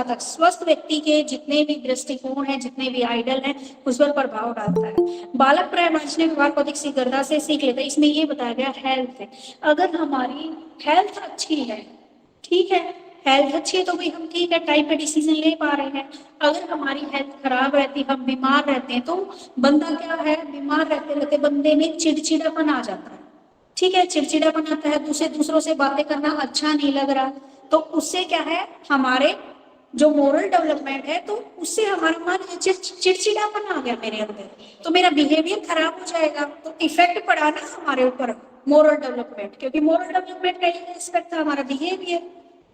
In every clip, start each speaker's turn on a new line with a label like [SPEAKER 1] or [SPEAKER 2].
[SPEAKER 1] अवस्था तक स्वस्थ व्यक्ति के जितने भी दृष्टिकोण है, जितने भी आइडल हैं, उस पर प्रभाव डालता है। बालक प्राय वांछनीय व्यवहार को अधिक शीघ्रता से सीख लेता है। इसमें ये बताया गया हेल्थ है, अगर हमारी हेल्थ अच्छी है, ठीक है, हेल्थ अच्छी है तो भाई हम ठीक है टाइम पे डिसीजन ले पा रहे हैं। अगर हमारी हेल्थ खराब रहती, हम बीमार रहते हैं, तो बंदा क्या है, बीमार रहते रहते बंदे में चिड़चिड़ापन आ जाता है, ठीक है, चिड़चिड़ापन आता है, दूसरों से बातें करना अच्छा नहीं लग रहा, तो उससे क्या है, हमारे जो मोरल डेवलपमेंट है, तो उससे हमारा मन चिड़चिड़ापन आ गया मेरे अंदर, तो मेरा बिहेवियर खराब हो जाएगा, तो इफेक्ट पड़ा ना हमारे ऊपर मोरल डेवलपमेंट, क्योंकि मोरल डेवलपमेंट का ये एस्पेक्ट था हमारा बिहेवियर,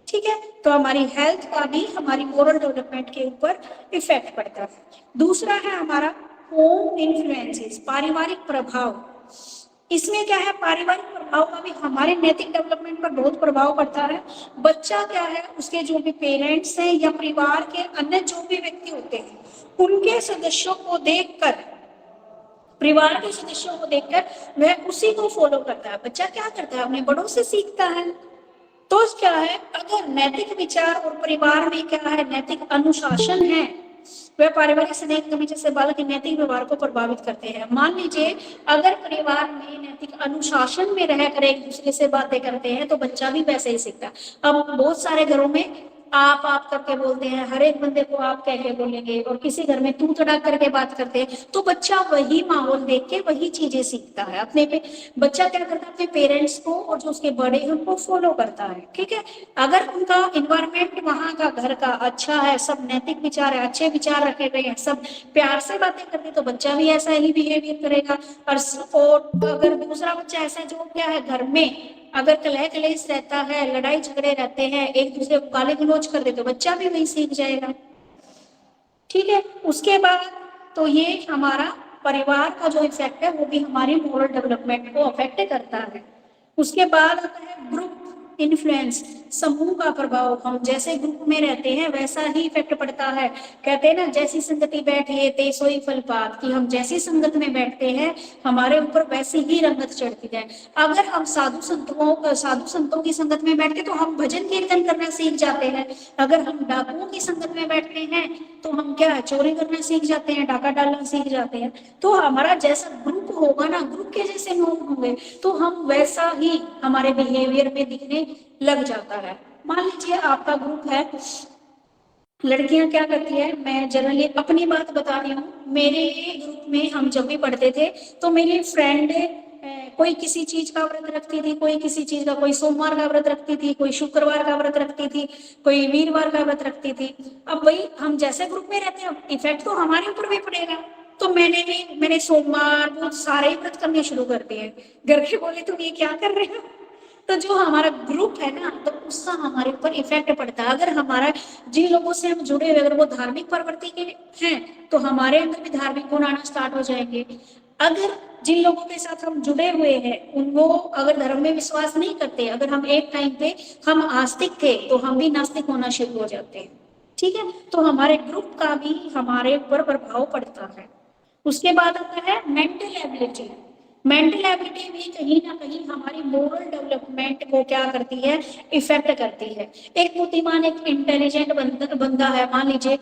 [SPEAKER 1] ठीक है, तो हमारी हेल्थ का भी हमारी मोरल डेवलपमेंट के ऊपर इफेक्ट पड़ता है। दूसरा है हमारा होम इन्फ्लुएंसेस, पारिवारिक प्रभाव। इसमें क्या है, पारिवारिक प्रभाव का भी हमारे नैतिक डेवलपमेंट पर बहुत प्रभाव पड़ता है। बच्चा क्या है, उसके जो भी पेरेंट्स हैं या परिवार के अन्य जो भी व्यक्ति होते हैं, उनके सदस्यों को देखकर, परिवार के सदस्यों को देखकर वह उसी को फॉलो करता है। बच्चा क्या करता है, अपने बड़ों से सीखता है। तो क्या है, अगर नैतिक विचार और परिवार में क्या है, नैतिक अनुशासन है, वह पारिवारिक स्नेह कमी जैसे बालक के नैतिक व्यवहार को प्रभावित करते हैं। मान लीजिए अगर परिवार में नैतिक अनुशासन में रहकर एक दूसरे से बातें करते हैं, तो बच्चा भी वैसे ही सीखता है। अब बहुत सारे घरों में आप करके बोलते हैं, हर एक बंदे को आप कह के बोलेंगे, और किसी घर में तू तड़ाक करके बात करते हैं, तो बच्चा वही माहौल देख के वही चीजें सीखता है। अपने पे बच्चा क्या करता है, अपने पेरेंट्स को और जो उसके बड़े हैं उनको फॉलो करता है, ठीक है। अगर उनका इन्वायरमेंट वहां का घर का अच्छा है, सब नैतिक विचार है, अच्छे विचार रखे गए हैं, सब प्यार से बातें करते हैं, तो बच्चा भी ऐसा ही बिहेवियर करेगा। और अगर दूसरा बच्चा ऐसा जो क्या है, घर में अगर कलह कलेश रहता है, लड़ाई झगड़े रहते हैं, एक दूसरे को गाली गलौज कर दे, तो बच्चा भी वही सीख जाएगा, ठीक है। उसके बाद तो ये हमारा परिवार का जो इफेक्ट है वो भी हमारी मोरल डेवलपमेंट को अफेक्ट करता है। उसके बाद आता है ग्रुप इन्फ्लुएंस, समूह का प्रभाव। हम जैसे ग्रुप में रहते हैं वैसा ही इफेक्ट पड़ता है। कहते हैं ना, जैसी संगति बैठिए ते सोई फल पात, कि हम जैसी संगत में बैठते हैं हमारे ऊपर वैसी ही रंगत चढ़ती है। अगर हम साधु संतों की संगत में बैठते तो हम भजन कीर्तन करना सीख जाते हैं। अगर हम डाकुओं की संगत में बैठते हैं तो हम क्या है, चोरी करना सीख जाते हैं, डाका डालना सीख जाते हैं। तो हमारा जैसा ग्रुप होगा ना, ग्रुप के जैसे लोग होंगे, तो हम वैसा ही हमारे बिहेवियर में दिखने लग जाता है। मान लीजिए आपका ग्रुप है, लड़कियां क्या करती है, मैं जनरली अपनी बात बता रही हूँ, मेरे ग्रुप में हम जब भी पढ़ते थे तो मेरी फ्रेंड कोई किसी चीज का व्रत रखती थी, कोई किसी चीज का, कोई सोमवार का व्रत रखती थी, कोई शुक्रवार का व्रत रखती थी, कोई वीरवार का व्रत रखती थी। अब वही हम जैसे ग्रुप में रहते हैं इफेक्ट तो हमारे ऊपर भी पड़ेगा। तो मैंने सोमवार वो सारे व्रत करने शुरू कर दिए। घर के बोले तुम ये क्या कर रहे हो। तो जो हमारा ग्रुप है ना, तो उसका हमारे ऊपर इफेक्ट पड़ता है। अगर हमारा जिन लोगों से हम जुड़े हुए अगर वो धार्मिक प्रवृत्ति के हैं, तो हमारे अंदर भी धार्मिक गुण आना स्टार्ट हो जाएंगे। अगर जिन लोगों के साथ हम जुड़े हुए हैं उनको अगर धर्म में विश्वास नहीं करते, अगर हम एक टाइम पे हम आस्तिक थे तो हम भी नास्तिक होना शुरू हो जाते हैं, ठीक है। तो हमारे ग्रुप का भी हमारे ऊपर प्रभाव पड़ता है। उसके बाद आता है मेंटल एबिलिटी। मेंटल एबिलिटी भी कहीं ना कहीं हमारी मोरल डेवलपमेंट को क्या करती है, इफेक्ट करती है। एक बुद्धिमान एक इंटेलिजेंट बंदा है, मान लीजिए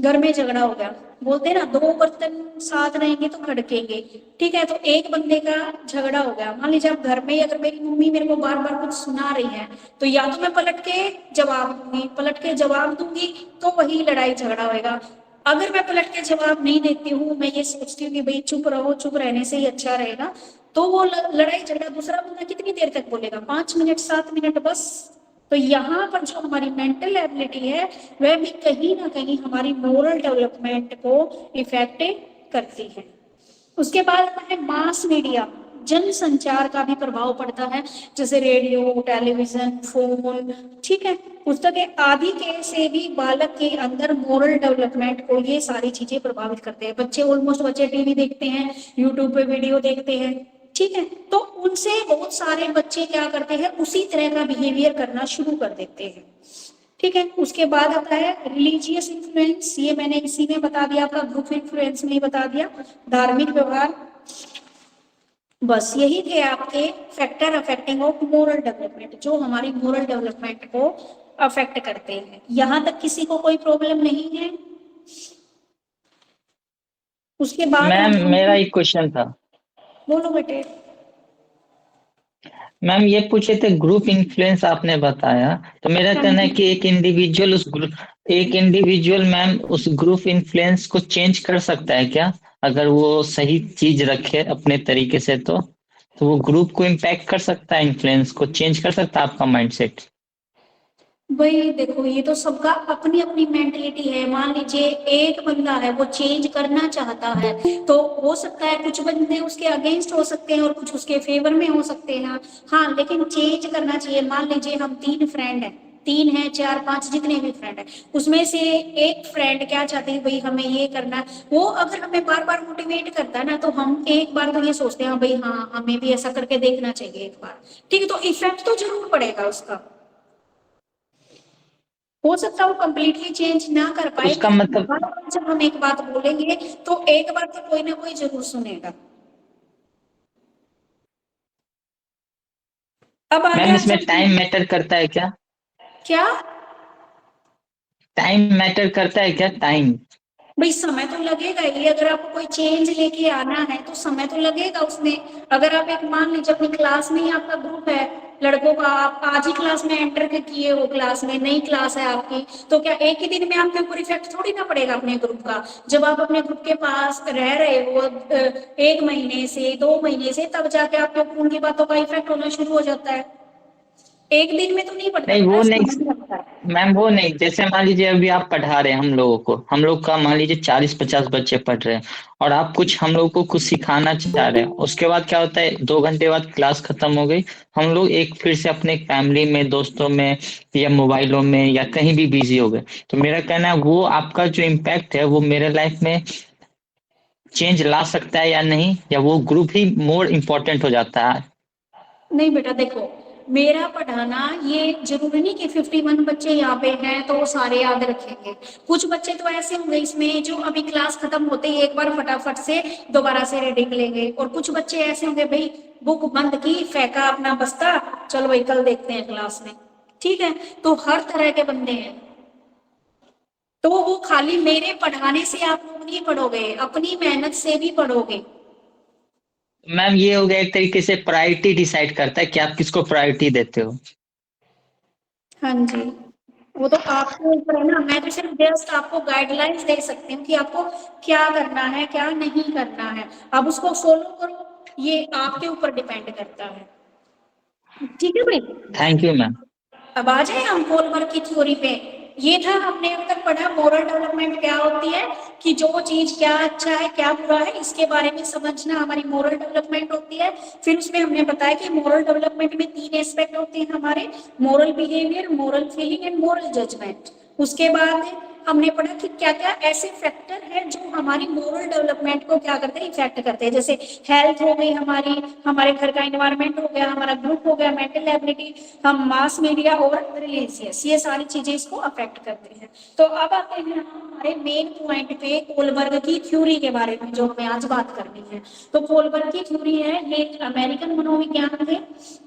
[SPEAKER 1] घर में झगड़ा हो गया, बोलते हैं ना दो बर्तन साथ रहेंगे तो खड़केंगे, ठीक है। तो एक बंदे का झगड़ा हो गया, मान लीजिए अब घर में अगर मेरी मम्मी मेरे को बार बार कुछ सुना रही है, तो या तो मैं पलट के जवाब दूंगी, पलट के जवाब दूंगी तो वही लड़ाई झगड़ा होगा। अगर मैं पलट के जवाब नहीं देती हूँ, मैं ये सोचती हूँ कि भाई चुप रहो, चुप रहने से ही अच्छा रहेगा, तो वो लड़ाई झगड़ा दूसरा बंदा कितनी देर तक बोलेगा, 5 मिनट 7 मिनट बस। तो यहाँ पर जो हमारी मेंटल एबिलिटी है वह भी कहीं ना कहीं हमारी मोरल डेवलपमेंट को इफेक्ट करती है। उसके बाद आता है मास मीडिया, जन संचार का भी प्रभाव पड़ता है, जैसे रेडियो, टेलीविजन, फोन, ठीक है, पुस्तकें आदि के से भी बालक के अंदर मोरल डेवलपमेंट को ये सारी चीजें प्रभावित करते हैं। बच्चे टीवी देखते हैं, यूट्यूब पे वीडियो देखते हैं, ठीक है, तो उनसे बहुत सारे बच्चे क्या करते हैं, उसी तरह का बिहेवियर करना शुरू कर देते हैं, ठीक है। उसके बाद आता है रिलीजियस इन्फ्लुएंस, ये मैंने इसी में बता दिया, आपका ग्रुप इन्फ्लुएंस में ही बता दिया। धार्मिक व्यवहार, बस यही थे आपके factor affecting of moral development, जो हमारी मोरल डेवलपमेंट को अफेक्ट करते हैं। यहाँ तक किसी को कोई प्रॉब्लम नहीं है? उसके बाद
[SPEAKER 2] मैम
[SPEAKER 1] हम
[SPEAKER 2] मेरा एक क्वेश्चन था।
[SPEAKER 1] बोलो बेटे।
[SPEAKER 2] मैम ये पूछे थे, ग्रुप इन्फ्लुएंस आपने बताया, तो मेरा
[SPEAKER 1] हाँ
[SPEAKER 2] कहना है
[SPEAKER 1] जी।
[SPEAKER 2] कि एक इंडिविजुअल मैम उस ग्रुप इन्फ्लुएंस को चेंज कर सकता है क्या? अगर वो सही चीज रखे अपने तरीके से, तो वो ग्रुप को इम्पैक्ट कर सकता है, इन्फ्लुएंस को चेंज कर सकता है आपका माइंडसेट।
[SPEAKER 1] भाई देखो, ये तो सबका अपनी अपनी मेंटेलिटी है। मान लीजिए एक बंदा है, वो चेंज करना चाहता है, तो हो सकता है कुछ बंदे उसके अगेंस्ट हो सकते हैं और कुछ उसके फेवर में हो सकते हैं। हाँ, लेकिन चेंज करना चाहिए। मान लीजिए हम 3 फ्रेंड हैं, 3 हैं, 4, 5, जितने भी फ्रेंड हैं, उसमें से एक फ्रेंड क्या चाहते हैं, भाई हमें ये करना है। वो अगर हमें बार बार मोटिवेट करता है ना, तो हम एक बार तो ये सोचते हैं, हाँ भाई हाँ, हमें भी ऐसा करके देखना चाहिए एक बार। ठीक है, तो इफेक्ट तो जरूर पड़ेगा उसका। हो सकता है वो कंप्लीटली चेंज ना कर
[SPEAKER 2] तो
[SPEAKER 1] पाए,
[SPEAKER 2] उसका
[SPEAKER 1] लेकिन
[SPEAKER 2] मतलब,
[SPEAKER 1] बार बार जब हम एक बात बोलेंगे तो एक बार तो कोई ना कोई जरूर सुनेगा। अब आगे
[SPEAKER 2] मैम
[SPEAKER 1] आप
[SPEAKER 2] इसमें
[SPEAKER 1] चलिए।
[SPEAKER 2] टाइम मैटर करता है क्या?
[SPEAKER 1] क्या?
[SPEAKER 2] टाइम मैटर करता है क्या, टाइम?
[SPEAKER 1] भाई समय तो लगेगा ही। अगर आपको कोई चेंज लेके आना है तो समय तो लगेगा उसमें। अगर आप एक मान लीजिए अपनी क्लास में ही आपका ग्रुप है लड़कों का, आप आज ही क्लास में एंटर के किए हो, क्लास में नई क्लास है आपकी, तो क्या एक ही दिन में आपके ऊपर इफेक्ट थोड़ी ना पड़ेगा अपने ग्रुप का। जब आप अपने ग्रुप के पास रह रहे हो 1 महीने से, 2 महीने से, तब जाके आपके ऊपर उनकी बातों का इफेक्ट होना शुरू हो जाता है। एक दिन में तो नहीं पड़ता
[SPEAKER 2] नहीं
[SPEAKER 1] बेटा,
[SPEAKER 2] वो नहीं,
[SPEAKER 1] समय लगता है।
[SPEAKER 2] मैम वो नहीं, जैसे मान लीजिए अभी आप पढ़ा रहे हैं हम लोगों को, हम लोग का मान लीजिए 40-50 बच्चे पढ़ रहे हैं, और आप कुछ हम लोग को कुछ सिखाना चाह रहे हैं, उसके बाद क्या होता है, 2 घंटे बाद क्लास खत्म हो गई, हम लोग एक फिर से अपने फैमिली में, दोस्तों में, या मोबाइलों में, या कहीं भी बिजी हो गए। तो मेरा कहना है वो आपका जो इम्पैक्ट है वो मेरे लाइफ में चेंज ला सकता है या नहीं, या वो ग्रुप ही मोर इम्पोर्टेंट हो जाता है?
[SPEAKER 1] नहीं बेटा देखो, मेरा पढ़ाना ये जरूरी नहीं कि 51 बच्चे यहाँ पे हैं तो वो सारे याद रखेंगे। कुछ बच्चे तो ऐसे होंगे इसमें जो अभी क्लास खत्म होते ही एक बार फटाफट से दोबारा से रीडिंग लेंगे, और कुछ बच्चे ऐसे होंगे भाई बुक बंद की, फेंका अपना बस्ता, चलो भाई कल देखते हैं क्लास में। ठीक है, तो हर तरह के बंदे हैं। तो वो खाली मेरे पढ़ाने से आप लोग नहीं पढ़ोगे, अपनी मेहनत से भी पढ़ोगे।
[SPEAKER 2] मैम ये हो गया एक तरीके से प्रायोरिटी डिसाइड करता है कि आप किसको प्रायोरिटी देते हो।
[SPEAKER 1] हाँ जी, वो तो आपके ऊपर है ना। मैं तो सिर्फ जस्ट आपको गाइडलाइंस दे सकती हूँ कि आपको क्या करना है, क्या नहीं करना है। अब उसको फॉलो करो, ये आपके ऊपर डिपेंड करता है। ठीक है भाई।
[SPEAKER 2] Thank you ma'am.
[SPEAKER 1] अब आ जाए हम कोलबर्ग की थ्योरी पे। ये था हमने अब तक पढ़ा मोरल डेवलपमेंट क्या होती है, कि जो चीज क्या अच्छा है क्या बुरा है इसके बारे में समझना हमारी मोरल डेवलपमेंट होती है। फिर उसमें हमने बताया कि मोरल डेवलपमेंट में 3 एस्पेक्ट होते हैं हमारे: moral behaviour, moral feeling and moral judgement. उसके बाद हमने पढ़ा कि क्या क्या ऐसे फैक्टर हैं जो हमारी मोरल डेवलपमेंट को क्या करते हैं, इफेक्ट करते हैं। जैसे हेल्थ हो गई हमारी, हमारे घर का एनवायरनमेंट हो गया, हमारा ग्रुप हो गया, मेंटल एबिलिटी, हम मास मीडिया और रिलीजियस, ये सारी चीजें इसको अफेक्ट करती हैं। तो अब आते हैं हमारे मेन पॉइंट पे, कोलबर्ग की थ्योरी के बारे में जो हमें आज बात करनी है। तो कोलबर्ग की थ्योरी है, ये एक अमेरिकन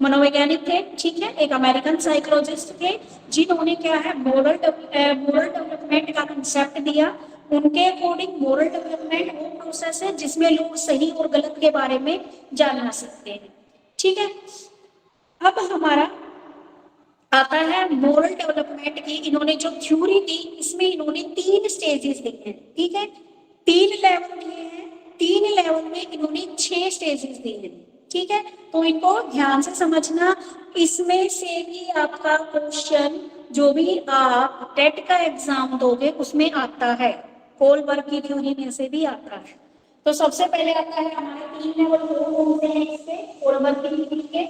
[SPEAKER 1] मनोवैज्ञानिक थे। ठीक है, एक अमेरिकन साइकोलॉजिस्ट थे, जिन्होंने क्या है मोरल डेवलपमेंट का कंसेप्ट दिया। उनके अकॉर्डिंग मोरल डेवलपमेंट वो प्रोसेस है जिसमें लोग सही और गलत के बारे में जानना सीखते हैं। ठीक है, अब हमारा आता है मोरल डेवलपमेंट की। इन्होंने जो थ्योरी दी इसमें इन्होंने 3 स्टेजेस दी हैं। ठीक है, 3 लेवल दिए हैं, 3 लेवल में इन्होंने 6 स्टेजेस दिए हैं। ठीक है, तो इनको ध्यान से समझना। इसमें से भी आपका क्वेश्चन जो भी आप टेट का एग्जाम दोगे उसमें आता है, कोलबर्ग की थ्योरी में से भी आता है। तो सबसे पहले आता है हमारे 3 लेवल कौन कौन से हैं इससे कोलबर्ग की थ्योरी के।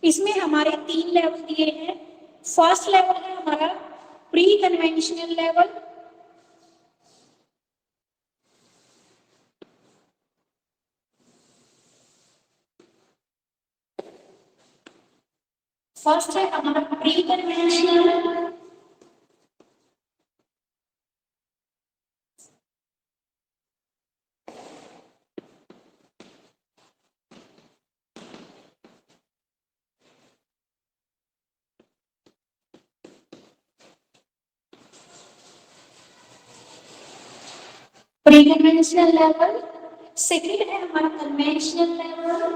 [SPEAKER 1] इसमें हमारे 3 लेवल दिए हैं। फर्स्ट लेवल है हमारा प्री कन्वेंशनल लेवल। फर्स्ट है हमारा pre conventional. Pre conventional level, second है हमारा कन्वेंशनल लेवल,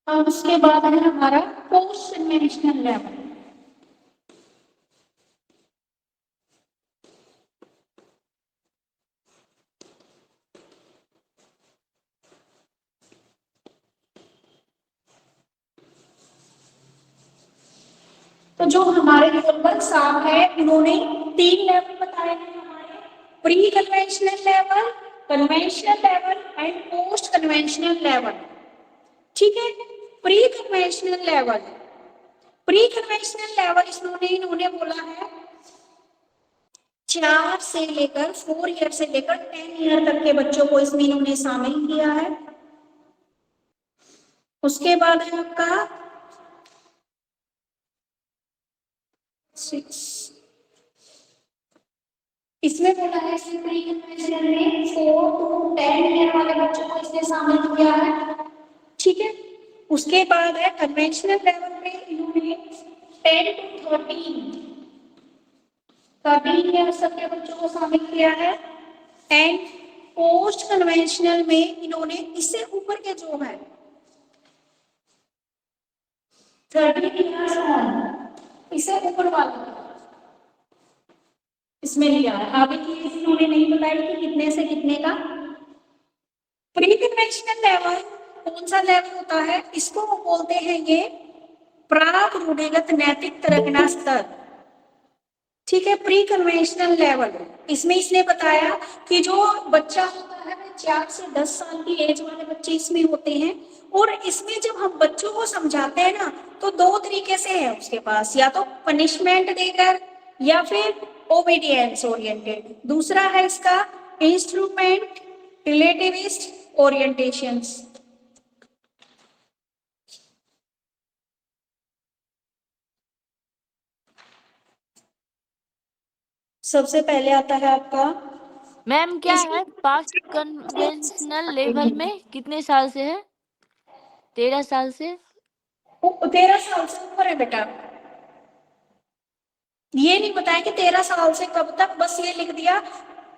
[SPEAKER 1] और उसके बाद है हमारा पोस्ट कन्वेंशनल लेवल। तो जो हमारे लगभग साहब है उन्होंने 3 लेवल बताए हैं हमारे, pre conventional level, conventional level and post conventional level. ठीक है, pre conventional level, pre conventional level इन्होंने बोला है 4 से लेकर 4 ईयर से लेकर 10 ईयर तक के बच्चों को इसमें इन्होंने शामिल किया है। उसके बाद है आपका 6, इसमें बोला है इसमें प्री कन्वेंशनल में 4 to 10 ईयर वाले बच्चों को इसने शामिल किया है। ठीक है, उसके बाद है कन्वेंशनल लेवल में इन्होंने 10 to 13 ईयर तक के बच्चों को शामिल किया है। एंड पोस्ट कन्वेंशनल में इन्होंने इससे ऊपर के जो है 13 ईयर्स ऑन, इससे ऊपर वाले इसमें लिया है। आगे की इन्होंने नहीं बताई कि कितने से कितने का। प्री कन्वेंशनल लेवल कौन सा लेवल होता है, इसको वो बोलते हैं ये प्राक रूढ़िगत नैतिक तरगना स्तर। ठीक है, प्री कन्वेंशनल लेवल, इसमें इसने बताया कि जो बच्चा होता है 4 से 10 साल की एज वाले बच्चे इसमें होते हैं। और इसमें जब हम बच्चों को समझाते हैं ना तो 2 तरीके से है उसके पास, या तो पनिशमेंट देकर या फिर ओबीडियंस ओरिएंटेड। दूसरा है इसका इंस्ट्रूमेंट रिलेटिविस्ट ओरिएंटेशंस। सबसे पहले आता है आपका
[SPEAKER 3] मैम क्या है पास्ट कन्वेंशनल लेवल में कितने साल से है? 13 साल से।
[SPEAKER 1] 13 साल से ऊपर है बेटा, ये नहीं बताया कि 13 साल से कब तक, बस ये लिख दिया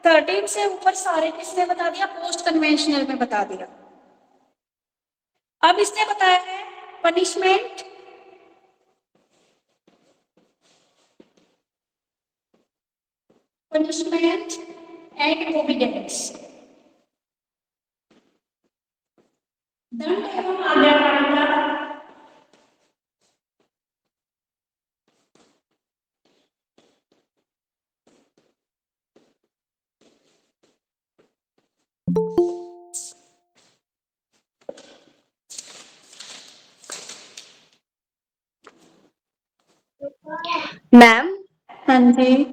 [SPEAKER 1] 13 से ऊपर सारे किसने बता दिया, पोस्ट कन्वेंशनल में बता दिया। अब इसने बताया है पनिशमेंट, पनिशमेंट एंड ओबीडियंस, दंड एवं आज्ञाकारिता।
[SPEAKER 4] मैम
[SPEAKER 1] हाँ जी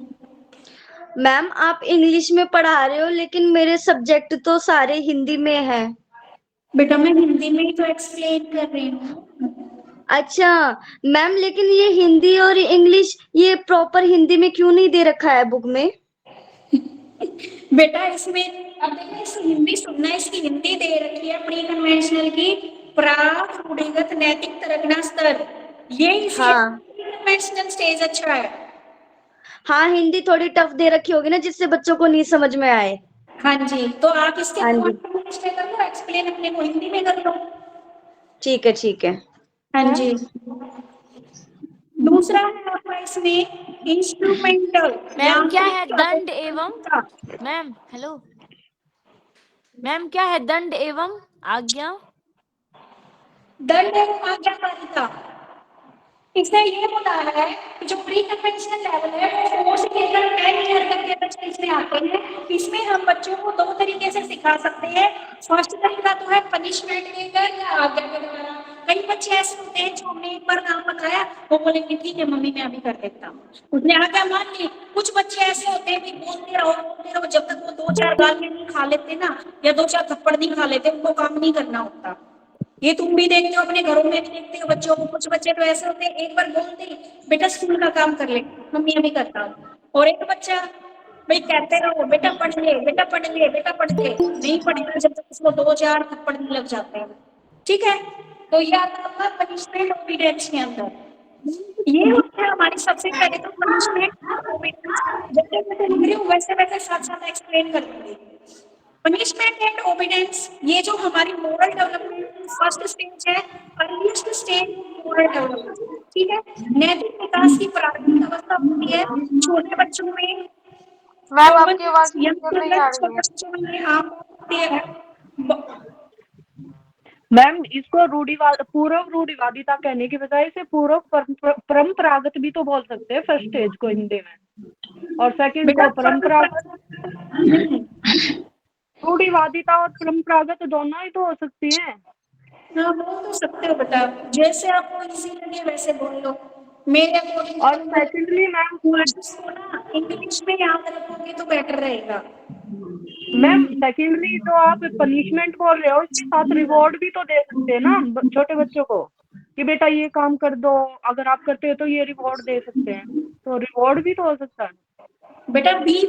[SPEAKER 4] मैम आप इंग्लिश में पढ़ा रहे हो लेकिन मेरे सब्जेक्ट तो सारे हिंदी में है।
[SPEAKER 1] बेटा, मैं हिंदी में ही तो एक्सप्लेन कर रही हूँ।
[SPEAKER 4] अच्छा मैम, लेकिन ये हिंदी और इंग्लिश ये प्रॉपर हिंदी में क्यों नहीं दे रखा है बुक में?
[SPEAKER 1] बेटा इसमें अब देखिए, इस हिंदी सुनना है, इसकी हिंदी दे रखी है प्री कन्वेंशनल की प्राक रूढ़िगत नैतिक तरगना स्तर, ये इसी
[SPEAKER 4] हाँ
[SPEAKER 1] कन्वेंशनल स्टेज अच्छा है।
[SPEAKER 4] हाँ, हिंदी थोड़ी टफ दे रखी होगी ना जिससे बच्चों को नहीं समझ में आए।
[SPEAKER 1] हाँ जी, तो आप इसके
[SPEAKER 4] हाँ जी,
[SPEAKER 1] पॉइंट इंग्लिश में कर लो, एक्सप्लेन अपने को हिंदी में कर लो।
[SPEAKER 4] ठीक है ठीक है।
[SPEAKER 1] हाँ जी, दूसरा है आपका इसमें इंस्ट्रूमेंटल
[SPEAKER 3] मैम क्या है
[SPEAKER 1] यांत्रिक
[SPEAKER 3] दंड एवं
[SPEAKER 1] का
[SPEAKER 3] मैम हेलो मैम क्या है दंड एवं आज्ञा?
[SPEAKER 1] दंड एवं आज्ञाकारिता, इसने ये बताया है कि जो प्री कन्वेंशनल लेवल है वो 4 से लेकर 10 ईयर तक के बच्चे इसमें आते हैं। इसमें हम बच्चों को 2 तरीके से सिखा सकते हैं। फर्स्ट तरीका तो है पनिशमेंट देकर या आज्ञा के द्वारा। कई बच्चे ऐसे होते हैं जो हमने एक बार काम बताया वो बोलेंगे ठीक है मम्मी मैं अभी कर देता हूँ, उसने आज्ञा मान ली। कुछ बच्चे ऐसे होते हैं भी बोलते रहो जब तक वो 2-4 गालियां नहीं खा लेते ना या 2-4 थप्पड़ नहीं खा लेते उनको काम नहीं करना होता। ये तुम भी देखते हो, अपने घरों में भी देखते हो बच्चों को। कुछ बच्चे तो ऐसे होते हैं एक बार बोलते ही बेटा स्कूल का काम कर ले, मम्मी अभी करता हूँ। और एक बच्चा भाई कहते रहो बेटा पढ़ ले, बेटा पढ़ ले, बेटा पढ़ ले, नहीं पढ़ेगा जब तक उसको 2 4 पढ़ने लग जाते हैं। ठीक है, तो ये आता है पनिशमेंट ओबीडियंस के अंदर। ये होता है हमारी सबसे पहले तो पनिशमेंट ओबीडियंस। जैसे मैं लिख रही हूँ वैसे वैसे साथ साथ एक्सप्लेन कर दूंगी। पनिशमेंट एंड ओबीडियंस, ये जो हमारी मोरल डेवलपमेंट की फर्स्ट स्टेज है, अर्लीस्ट स्टेज मोरल डेवलपमेंट। ठीक है, नैतिक विकास की प्रारंभिक अवस्था होती है छोटे बच्चों में।
[SPEAKER 3] मैम
[SPEAKER 1] कॉमन
[SPEAKER 3] आपकी आवाज
[SPEAKER 1] यंग
[SPEAKER 3] क्लियर नहीं
[SPEAKER 1] चिल्ड्रन,
[SPEAKER 3] आ
[SPEAKER 1] छोटे
[SPEAKER 3] रही है।
[SPEAKER 1] बच्चों में आम होती है।
[SPEAKER 5] मैम इसको पूर्व रूढ़िवादिता कहने की बजाय इसे पूर्व परंपरागत भी तो बोल सकते हैं फर्स्ट स्टेज को हिंदी में, और सेकंड
[SPEAKER 1] बेटा
[SPEAKER 5] को परंपरागत। रूढ़िवादिता और परंपरागत दोनों ही तो हो सकती हैं।
[SPEAKER 1] हाँ बोल तो सकते हो बेटा, जैसे आपको इजी लगे वैसे बोल लो। मेरे अकॉर्डिंग
[SPEAKER 5] और सेकंडली मैम
[SPEAKER 1] इसको ना इंग्लिश में याद रखोगे तो बेटर रहेगा।
[SPEAKER 5] सेकंडली जो आप पनिशमेंट बोल रहे हो इसके साथ रिवॉर्ड भी तो दे सकते हैं ना छोटे बच्चों को, कि बेटा ये काम कर दो, अगर आप करते हो तो ये रिवॉर्ड दे सकते हैं, तो रिवॉर्ड भी तो हो सकता है।
[SPEAKER 1] बेटा बी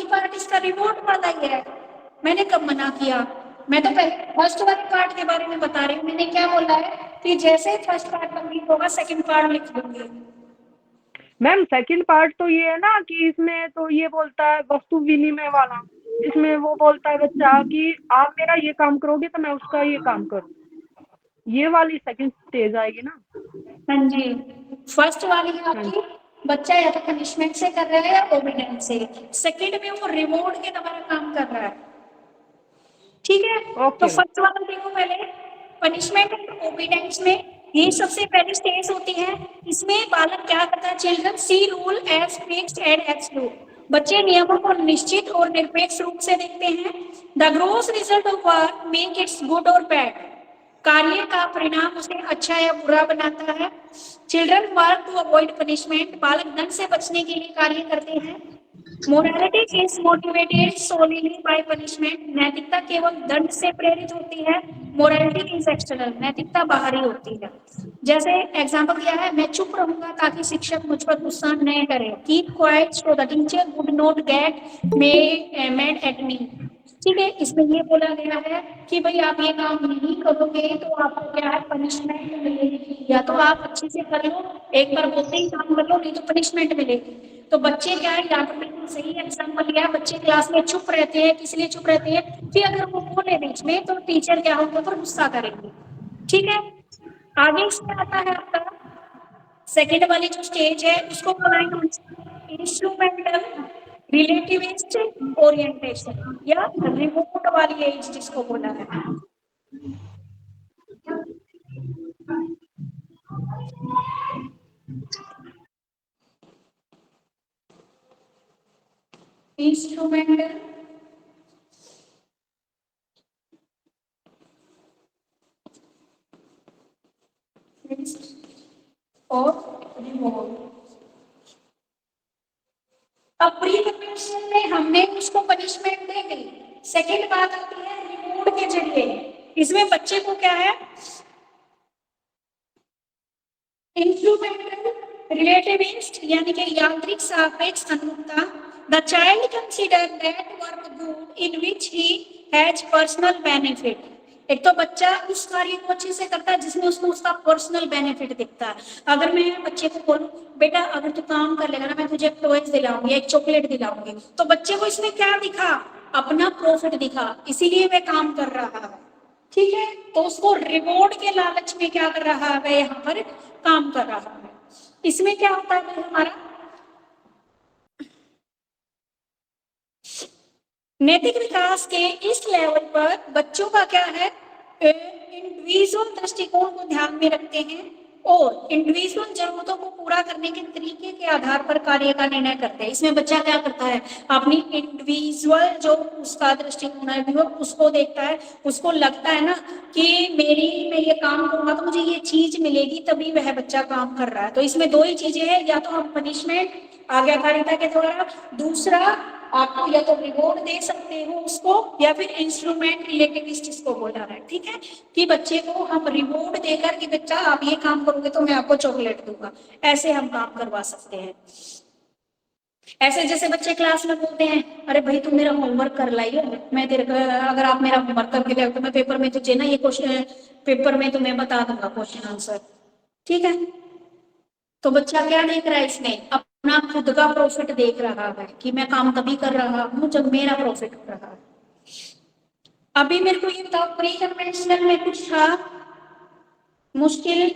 [SPEAKER 1] पार्ट इसका रिवॉर्ड वाला ही है, मैंने कब मना किया? मैं तो पहले फर्स्ट वाले पार्ट के बारे में बता रही हूँ। मैंने क्या बोला है कि जैसे फर्स्ट पार्ट कंप्लीट होगा सेकंड पार्ट लिख दूंगी।
[SPEAKER 5] मैम सेकंड पार्ट तो ये है ना कि इसमें तो ये बोलता है वस्तु विनिमय वाला, इसमें वो बोलता है बच्चा कि आप मेरा ये काम करोगे तो मैं उसका ये काम करूँ, ये वाली सेकंड स्टेज आएगी ना।
[SPEAKER 1] हाँ जी, फर्स्ट वाली आपकी बच्चा या तो पनिशमेंट से कर रहा है या ओबीडियंस से, सेकंड में वो रिवॉर्ड के द्वारा काम कर रहा है। ठीक है, तो फर्स्ट वाला देखो पहले, पनिशमेंट एंड ओबीडियंस में ये सबसे पहली स्टेज होती है। इसमें बालक क्या करता है? Children see rule as fixed and absolute, बच्चे नियमों को निश्चित और निरपेक्ष रूप से देखते हैं। The gross result of work make its good और बैड, कार्य का परिणाम उसे अच्छा या बुरा बनाता है। Children work to avoid punishment, बालक दंड से बचने के लिए कार्य करते हैं। Morality is motivated solely by punishment, नैतिकता केवल दंड से प्रेरित होती है। मोरालिटी इज एक्सटर्नल, नैतिकता बाहरी होती है। जैसे एग्जांपल दिया है, मैं चुप रहूंगा ताकि शिक्षक मुझ पर गुस्सा न करे। Keep quiet so the teacher would not gate made at me. ठीक है, इसमें ये बोला गया है कि भाई आप ये काम नहीं करोगे तो आपको क्या है? पनिशमेंट मिलेगी, या तो आप अच्छे से कर लो, एक बार बोलते ही काम कर लो, नहीं तो पनिशमेंट मिलेगी। तो बच्चे क्या है, या तो बिल्कुल सही एग्जाम्पल लिया, बच्चे क्लास में चुप रहते हैं, किस लिए चुप रहते हैं कि अगर वो बोले बीच में तो टीचर क्या होगा पर गुस्सा करेंगे। ठीक है, आगे इसमें आता है आपका सेकेंड वाली जो स्टेज है उसको बोला इंस्ट्रूमेंटल रिलेटिविस्ट ओरिएंटेशन या रिमोट वाली एज जिसको बोला है। इंस्ट्रूमेंटल और रिमोट। अब प्री प्रिपरेशन में हमने उसको पनिशमेंट दे दी, सेकेंड बात आती है रिवॉर्ड के जरिए। इसमें बच्चे को क्या है? इंस्ट्रूमेंटल रिलेटिविस्ट यानी कि यांत्रिक सापेक्ष अनुरूपता। The child consider that work good in which he has personal benefit. एक तो बच्चा उस कार्य को अच्छे से करता है जिसमें उसको उसका पर्सनल बेनिफिट दिखता है। अगर मैं बच्चे को बोलूं बेटा अगर तू काम कर लेगा ना मैं तुझे टॉयज दिलाऊंगी, एक चॉकलेट दिलाऊंगी, तो बच्चे को इसमें क्या दिखा? अपना प्रॉफिट दिखा, इसीलिए वह काम कर रहा है। ठीक है, तो उसको रिवॉर्ड के लालच में क्या कर रहा है? यहाँ पर काम कर रहा है। इसमें क्या होता है हमारा नैतिक विकास के इस लेवल पर बच्चों का क्या है? इंडिविजुअल दृष्टिकोण को ध्यान में रखते हैं और इंडिविजुअल जरूरतों को पूरा करने के तरीके के आधार पर कार्य का निर्णय करते हैं। इसमें बच्चा क्या करता है? अपनी इंडिविजुअल जो उसका दृष्टिकोण है वो उसको देखता है, उसको लगता है ना कि मैं ये काम करूंगा तो मुझे ये चीज मिलेगी, तभी वह बच्चा काम कर रहा है। तो इसमें दो ही चीजें हैं, या तो हम पनिशमेंट आज्ञाकारिता के द्वारा, दूसरा आपको या तो रिवॉर्ड दे सकते हो उसको, या फिर इंस्ट्रूमेंट रिलेटिविस्ट इसको बोला है। ठीक है, कि बच्चे को हम रिवॉर्ड देकर कि बच्चा आप ये काम करोगे तो मैं आपको चॉकलेट दूंगा, ऐसे हम काम करवा सकते हैं। ऐसे जैसे बच्चे क्लास में बोलते हैं, अरे भाई तू मेरा होमवर्क कर लाइयो, मैं तेरे को, अगर आप मेरा होमवर्क करके ले तो मैं पेपर में तुझे ना ये क्वेश्चन, पेपर में तुम्हें बता दूंगा क्वेश्चन आंसर। ठीक है, तो बच्चा क्या देख रहा है इसमें, अपना खुद का प्रॉफिट देख रहा है कि मैं काम तभी कर रहा हूँ जब मेरा प्रॉफिट हो रहा है। अभी मेरे को ये बताओ, प्री कन्वेंशनल में कुछ था मुश्किल?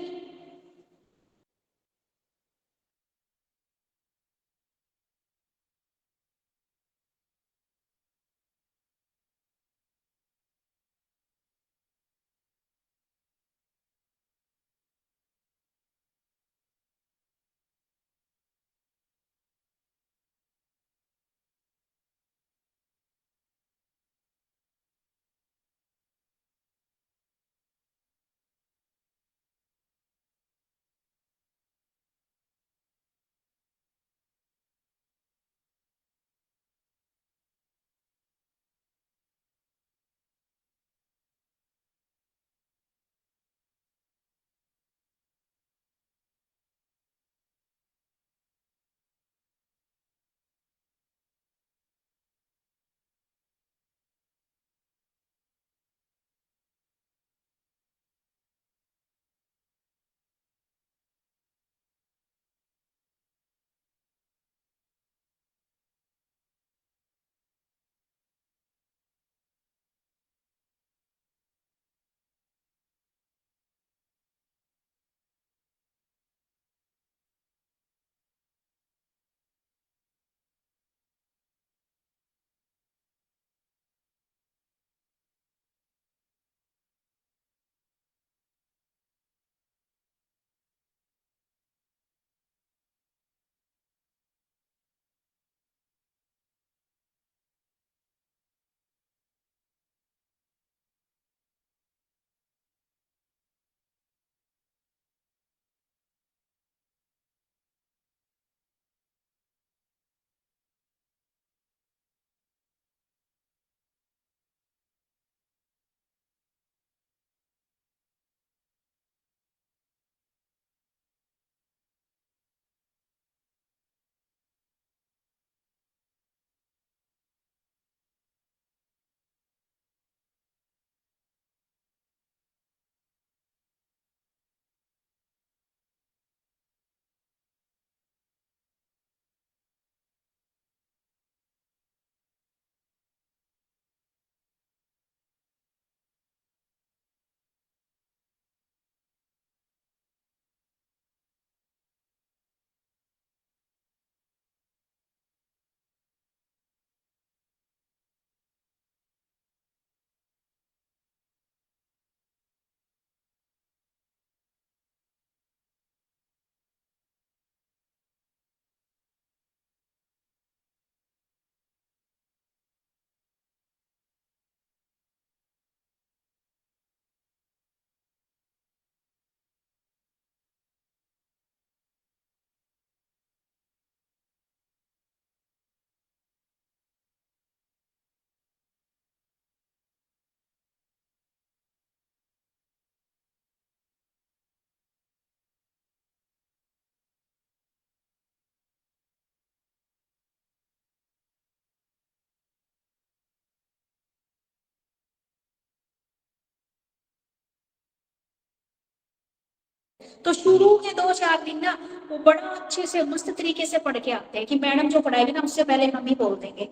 [SPEAKER 1] तो शुरू के 2-4 दिन ना वो बड़ा अच्छे से मस्त तरीके से पढ़ के आते हैं कि मैडम जो पढ़ाएगी ना उससे पहले हम ही बोल देंगे।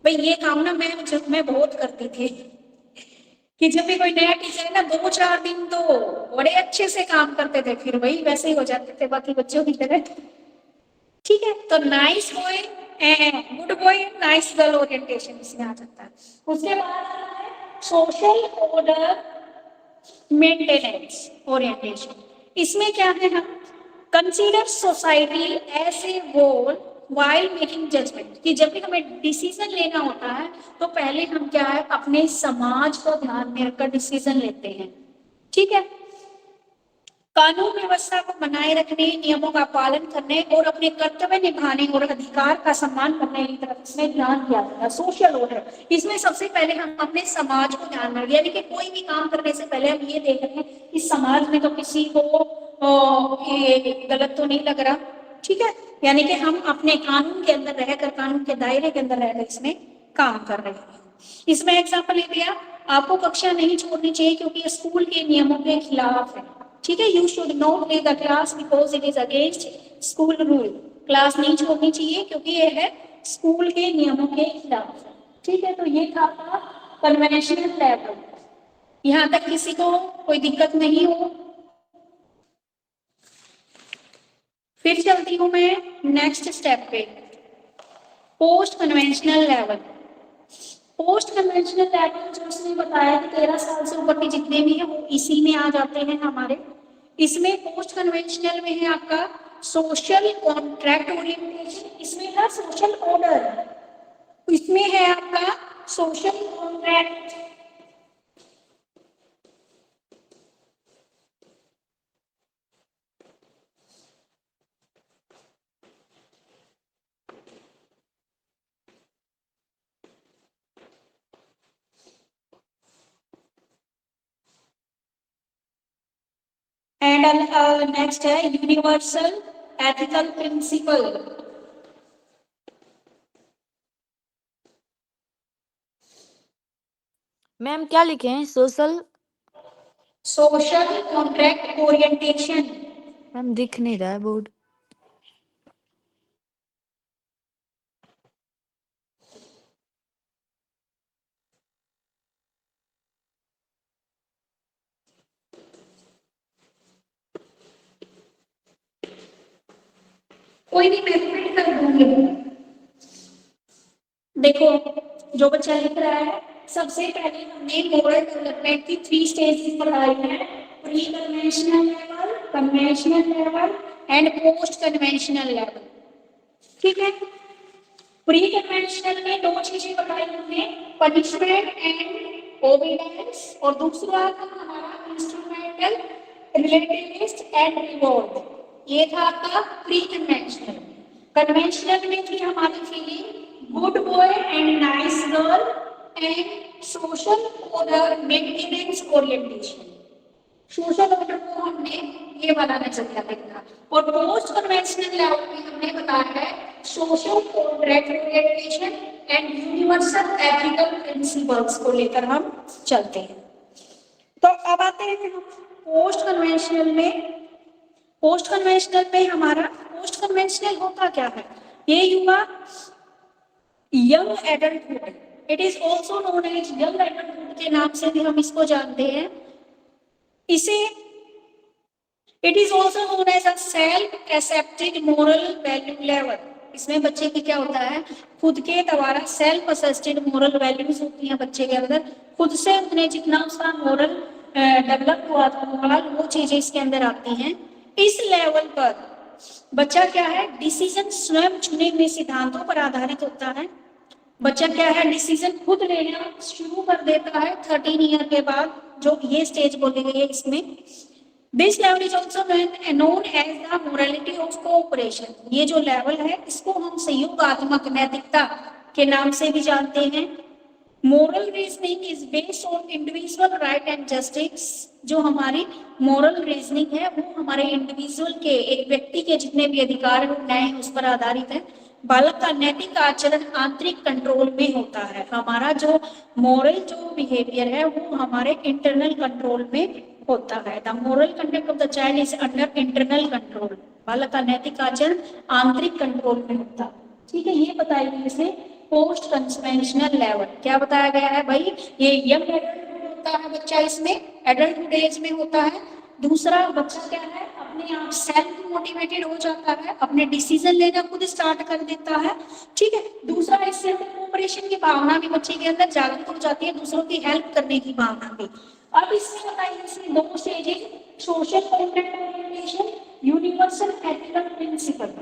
[SPEAKER 1] भाई ये काम ना मैं बहुत करती थी कि जब भी कोई नया टीचर है ना 2-4 दिन तो बड़े अच्छे से काम करते थे, फिर वही वैसे ही हो जाते थे बाकी बच्चों की तरह। ठीक है, तो nice boy and good boy, nice girl orientation इसमें आ जाता है। उसके बाद सोशल ऑर्डर मेंटेनेंस ओरिएंटेशन। इसमें क्या है, हम consider society as a whole while making judgement, कि जब भी हमें डिसीजन लेना होता है तो पहले हम क्या है अपने समाज को ध्यान में रखकर डिसीजन लेते हैं। ठीक है, कानून व्यवस्था को बनाए रखने, नियमों का पालन करने और अपने कर्तव्य निभाने और अधिकार का सम्मान करने की तरफ इसमें ध्यान दिया जाता है। सोशल ऑर्डर, इसमें सबसे पहले हम अपने समाज को ध्यान में रखें, यानी कि कोई भी काम करने से पहले हम ये देख रहे हैं कि समाज में तो किसी को ये गलत तो नहीं लग रहा, ठीक है, यानी कि हम अपने कानून के अंदर रहकर, कानून के दायरे के अंदर रहकर इसमें काम कर रहे हैं। इसमें एग्जाम्पल ले लिया, आपको कक्षा नहीं छोड़नी चाहिए क्योंकि ये स्कूल के नियमों के खिलाफ है। ठीक है, you should not leave the class because it is against school rule. Class नहीं छोड़नी चाहिए क्योंकि ये है स्कूल के नियमों के खिलाफ। ठीक है, तो ये था कन्वेंशनल लेवल। यहाँ तक किसी को कोई दिक्कत नहीं हो? फिर चलती हूं मैं नेक्स्ट स्टेप पे, post conventional level. Post conventional level जो उसने बताया कि 13 साल से ऊपर के जितने भी हैं वो इसी में आ जाते हैं हमारे। इसमें पोस्ट कन्वेंशनल में है आपका सोशल कॉन्ट्रैक्ट ओरिएंटेशन, इसमें है सोशल ऑर्डर, इसमें है आपका सोशल कॉन्ट्रैक्ट। एंड नेक्स्ट है यूनिवर्सल एथिकल प्रिंसिपल।
[SPEAKER 3] मैम क्या लिखे हैं? Social
[SPEAKER 1] contract orientation.
[SPEAKER 3] मैम दिख नहीं रहा है बोर्ड।
[SPEAKER 1] कोई नहीं, मैं प्रिंट कर दूंगी। देखो जो बच्चा लिख रहा है, सबसे पहले हमने मोरल डेवलपमेंट की 3 स्टेजेस बताई हैं, pre conventional level, conventional level and post conventional level. ठीक है, प्री कन्वेंशनल में 2 चीजें बताई हमने, पनिशमेंट एंड ओबीडियंस, और दूसरा था हमारा इंस्ट्रूमेंटल रिलेटिविस्ट एंड रिवॉर्ड। ये था आपका प्री कन्वेंशनल। कन्वेंशनल में थी हमारी feeling good boy and nice girl and social order maintenance orientation. Social order को हमने ये वाला नजरिया देखा। और पोस्ट कन्वेंशनल लेवल में हमने बताया है social contract orientation and universal ethical principles को लेकर हम चलते हैं। तो अब आते हैं हम पोस्ट कन्वेंशनल में। पोस्ट कन्वेंशनल में हमारा पोस्ट कन्वेंशनल होता क्या है? ये हुआ young adulthood, it is also known as young adulthood के नाम से भी हम इसको जानते हैं। इसे it is also known as a self accepted moral value level. इसमें बच्चे की क्या होता है, खुद के द्वारा सेल्फ असेस्टेड मोरल वैल्यूज होती हैं बच्चे के अंदर, खुद से उन्हें जितना उसका मोरल डेवलप हुआ था मोरल, वो चीजें इसके अंदर आती हैं। इस लेवल पर बच्चा क्या है, डिसीजन स्वयं चुने हुए सिद्धांतों पर आधारित होता है। बच्चा क्या है, डिसीजन खुद लेना शुरू कर देता है 13 ईयर के बाद, जो ये स्टेज बोली गई है इसमें। This level is also known as the morality of cooperation. ये जो लेवल है इसको हम सहयोगात्मक नैतिकता के नाम से भी जानते हैं। Moral reasoning is based on individual right and justice. जो हमारी मोरल रीजनिंग है वो हमारे इंडिविजुअल के, एक व्यक्ति के जितने भी अधिकार हैं न्याय उस पर आधारित है। बालक का नैतिक आचरण आंतरिक कंट्रोल में होता है। हमारा जो मोरल जो बिहेवियर है वो हमारे इंटरनल कंट्रोल में होता है। The moral conduct of the child is under internal control. बालक का नैतिक आचरण आंतरिक कंट्रोल में होता है। ठीक है, ये बताई गई इसे पोस्ट कन्वेंशनल लेवल। क्या बताया गया है भाई, ये यंग एडल्टहुड होता है बच्चा, इसमें एडल्टहुड एज में होता है। दूसरा बच्चा क्या है, अपने आप सेल्फ मोटिवेटेड हो जाता है, अपने डिसीजन लेना खुद स्टार्ट कर देता है। ठीक है, दूसरा इससे कोऑपरेशन की भावना भी बच्चे के अंदर जागृत हो जाती है, दूसरों की हेल्प करने की भावना भी। अब इसमें बताइए इसमें 2 stages, social contract orientation, universal ethical principle.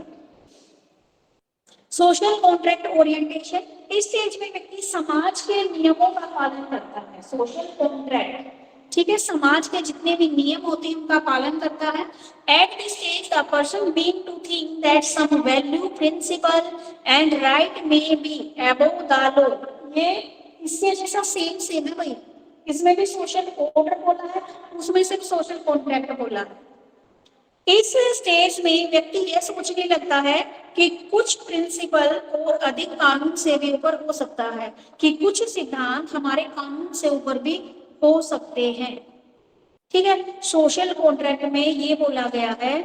[SPEAKER 1] Social contract orientation, इस स्टेज में व्यक्ति समाज के नियमों का पालन करता है। सोशल कॉन्ट्रैक्ट, ठीक है, समाज के जितने भी नियम होते हैं उनका पालन करता है। At this stage the person being to think that some value principle and right may be above the law. ये इससे जैसा सेम है भाई, इसमें भी सोशल ऑर्डर बोला है, उसमें सिर्फ सोशल कॉन्ट्रैक्ट बोला है। इस स्टेज में व्यक्ति यह सोचने लगता है कि कुछ प्रिंसिपल और अधिक कानून से भी ऊपर हो सकता है, कि कुछ सिद्धांत हमारे कानून से ऊपर भी हो सकते हैं। ठीक है, सोशल कॉन्ट्रैक्ट में ये बोला गया है,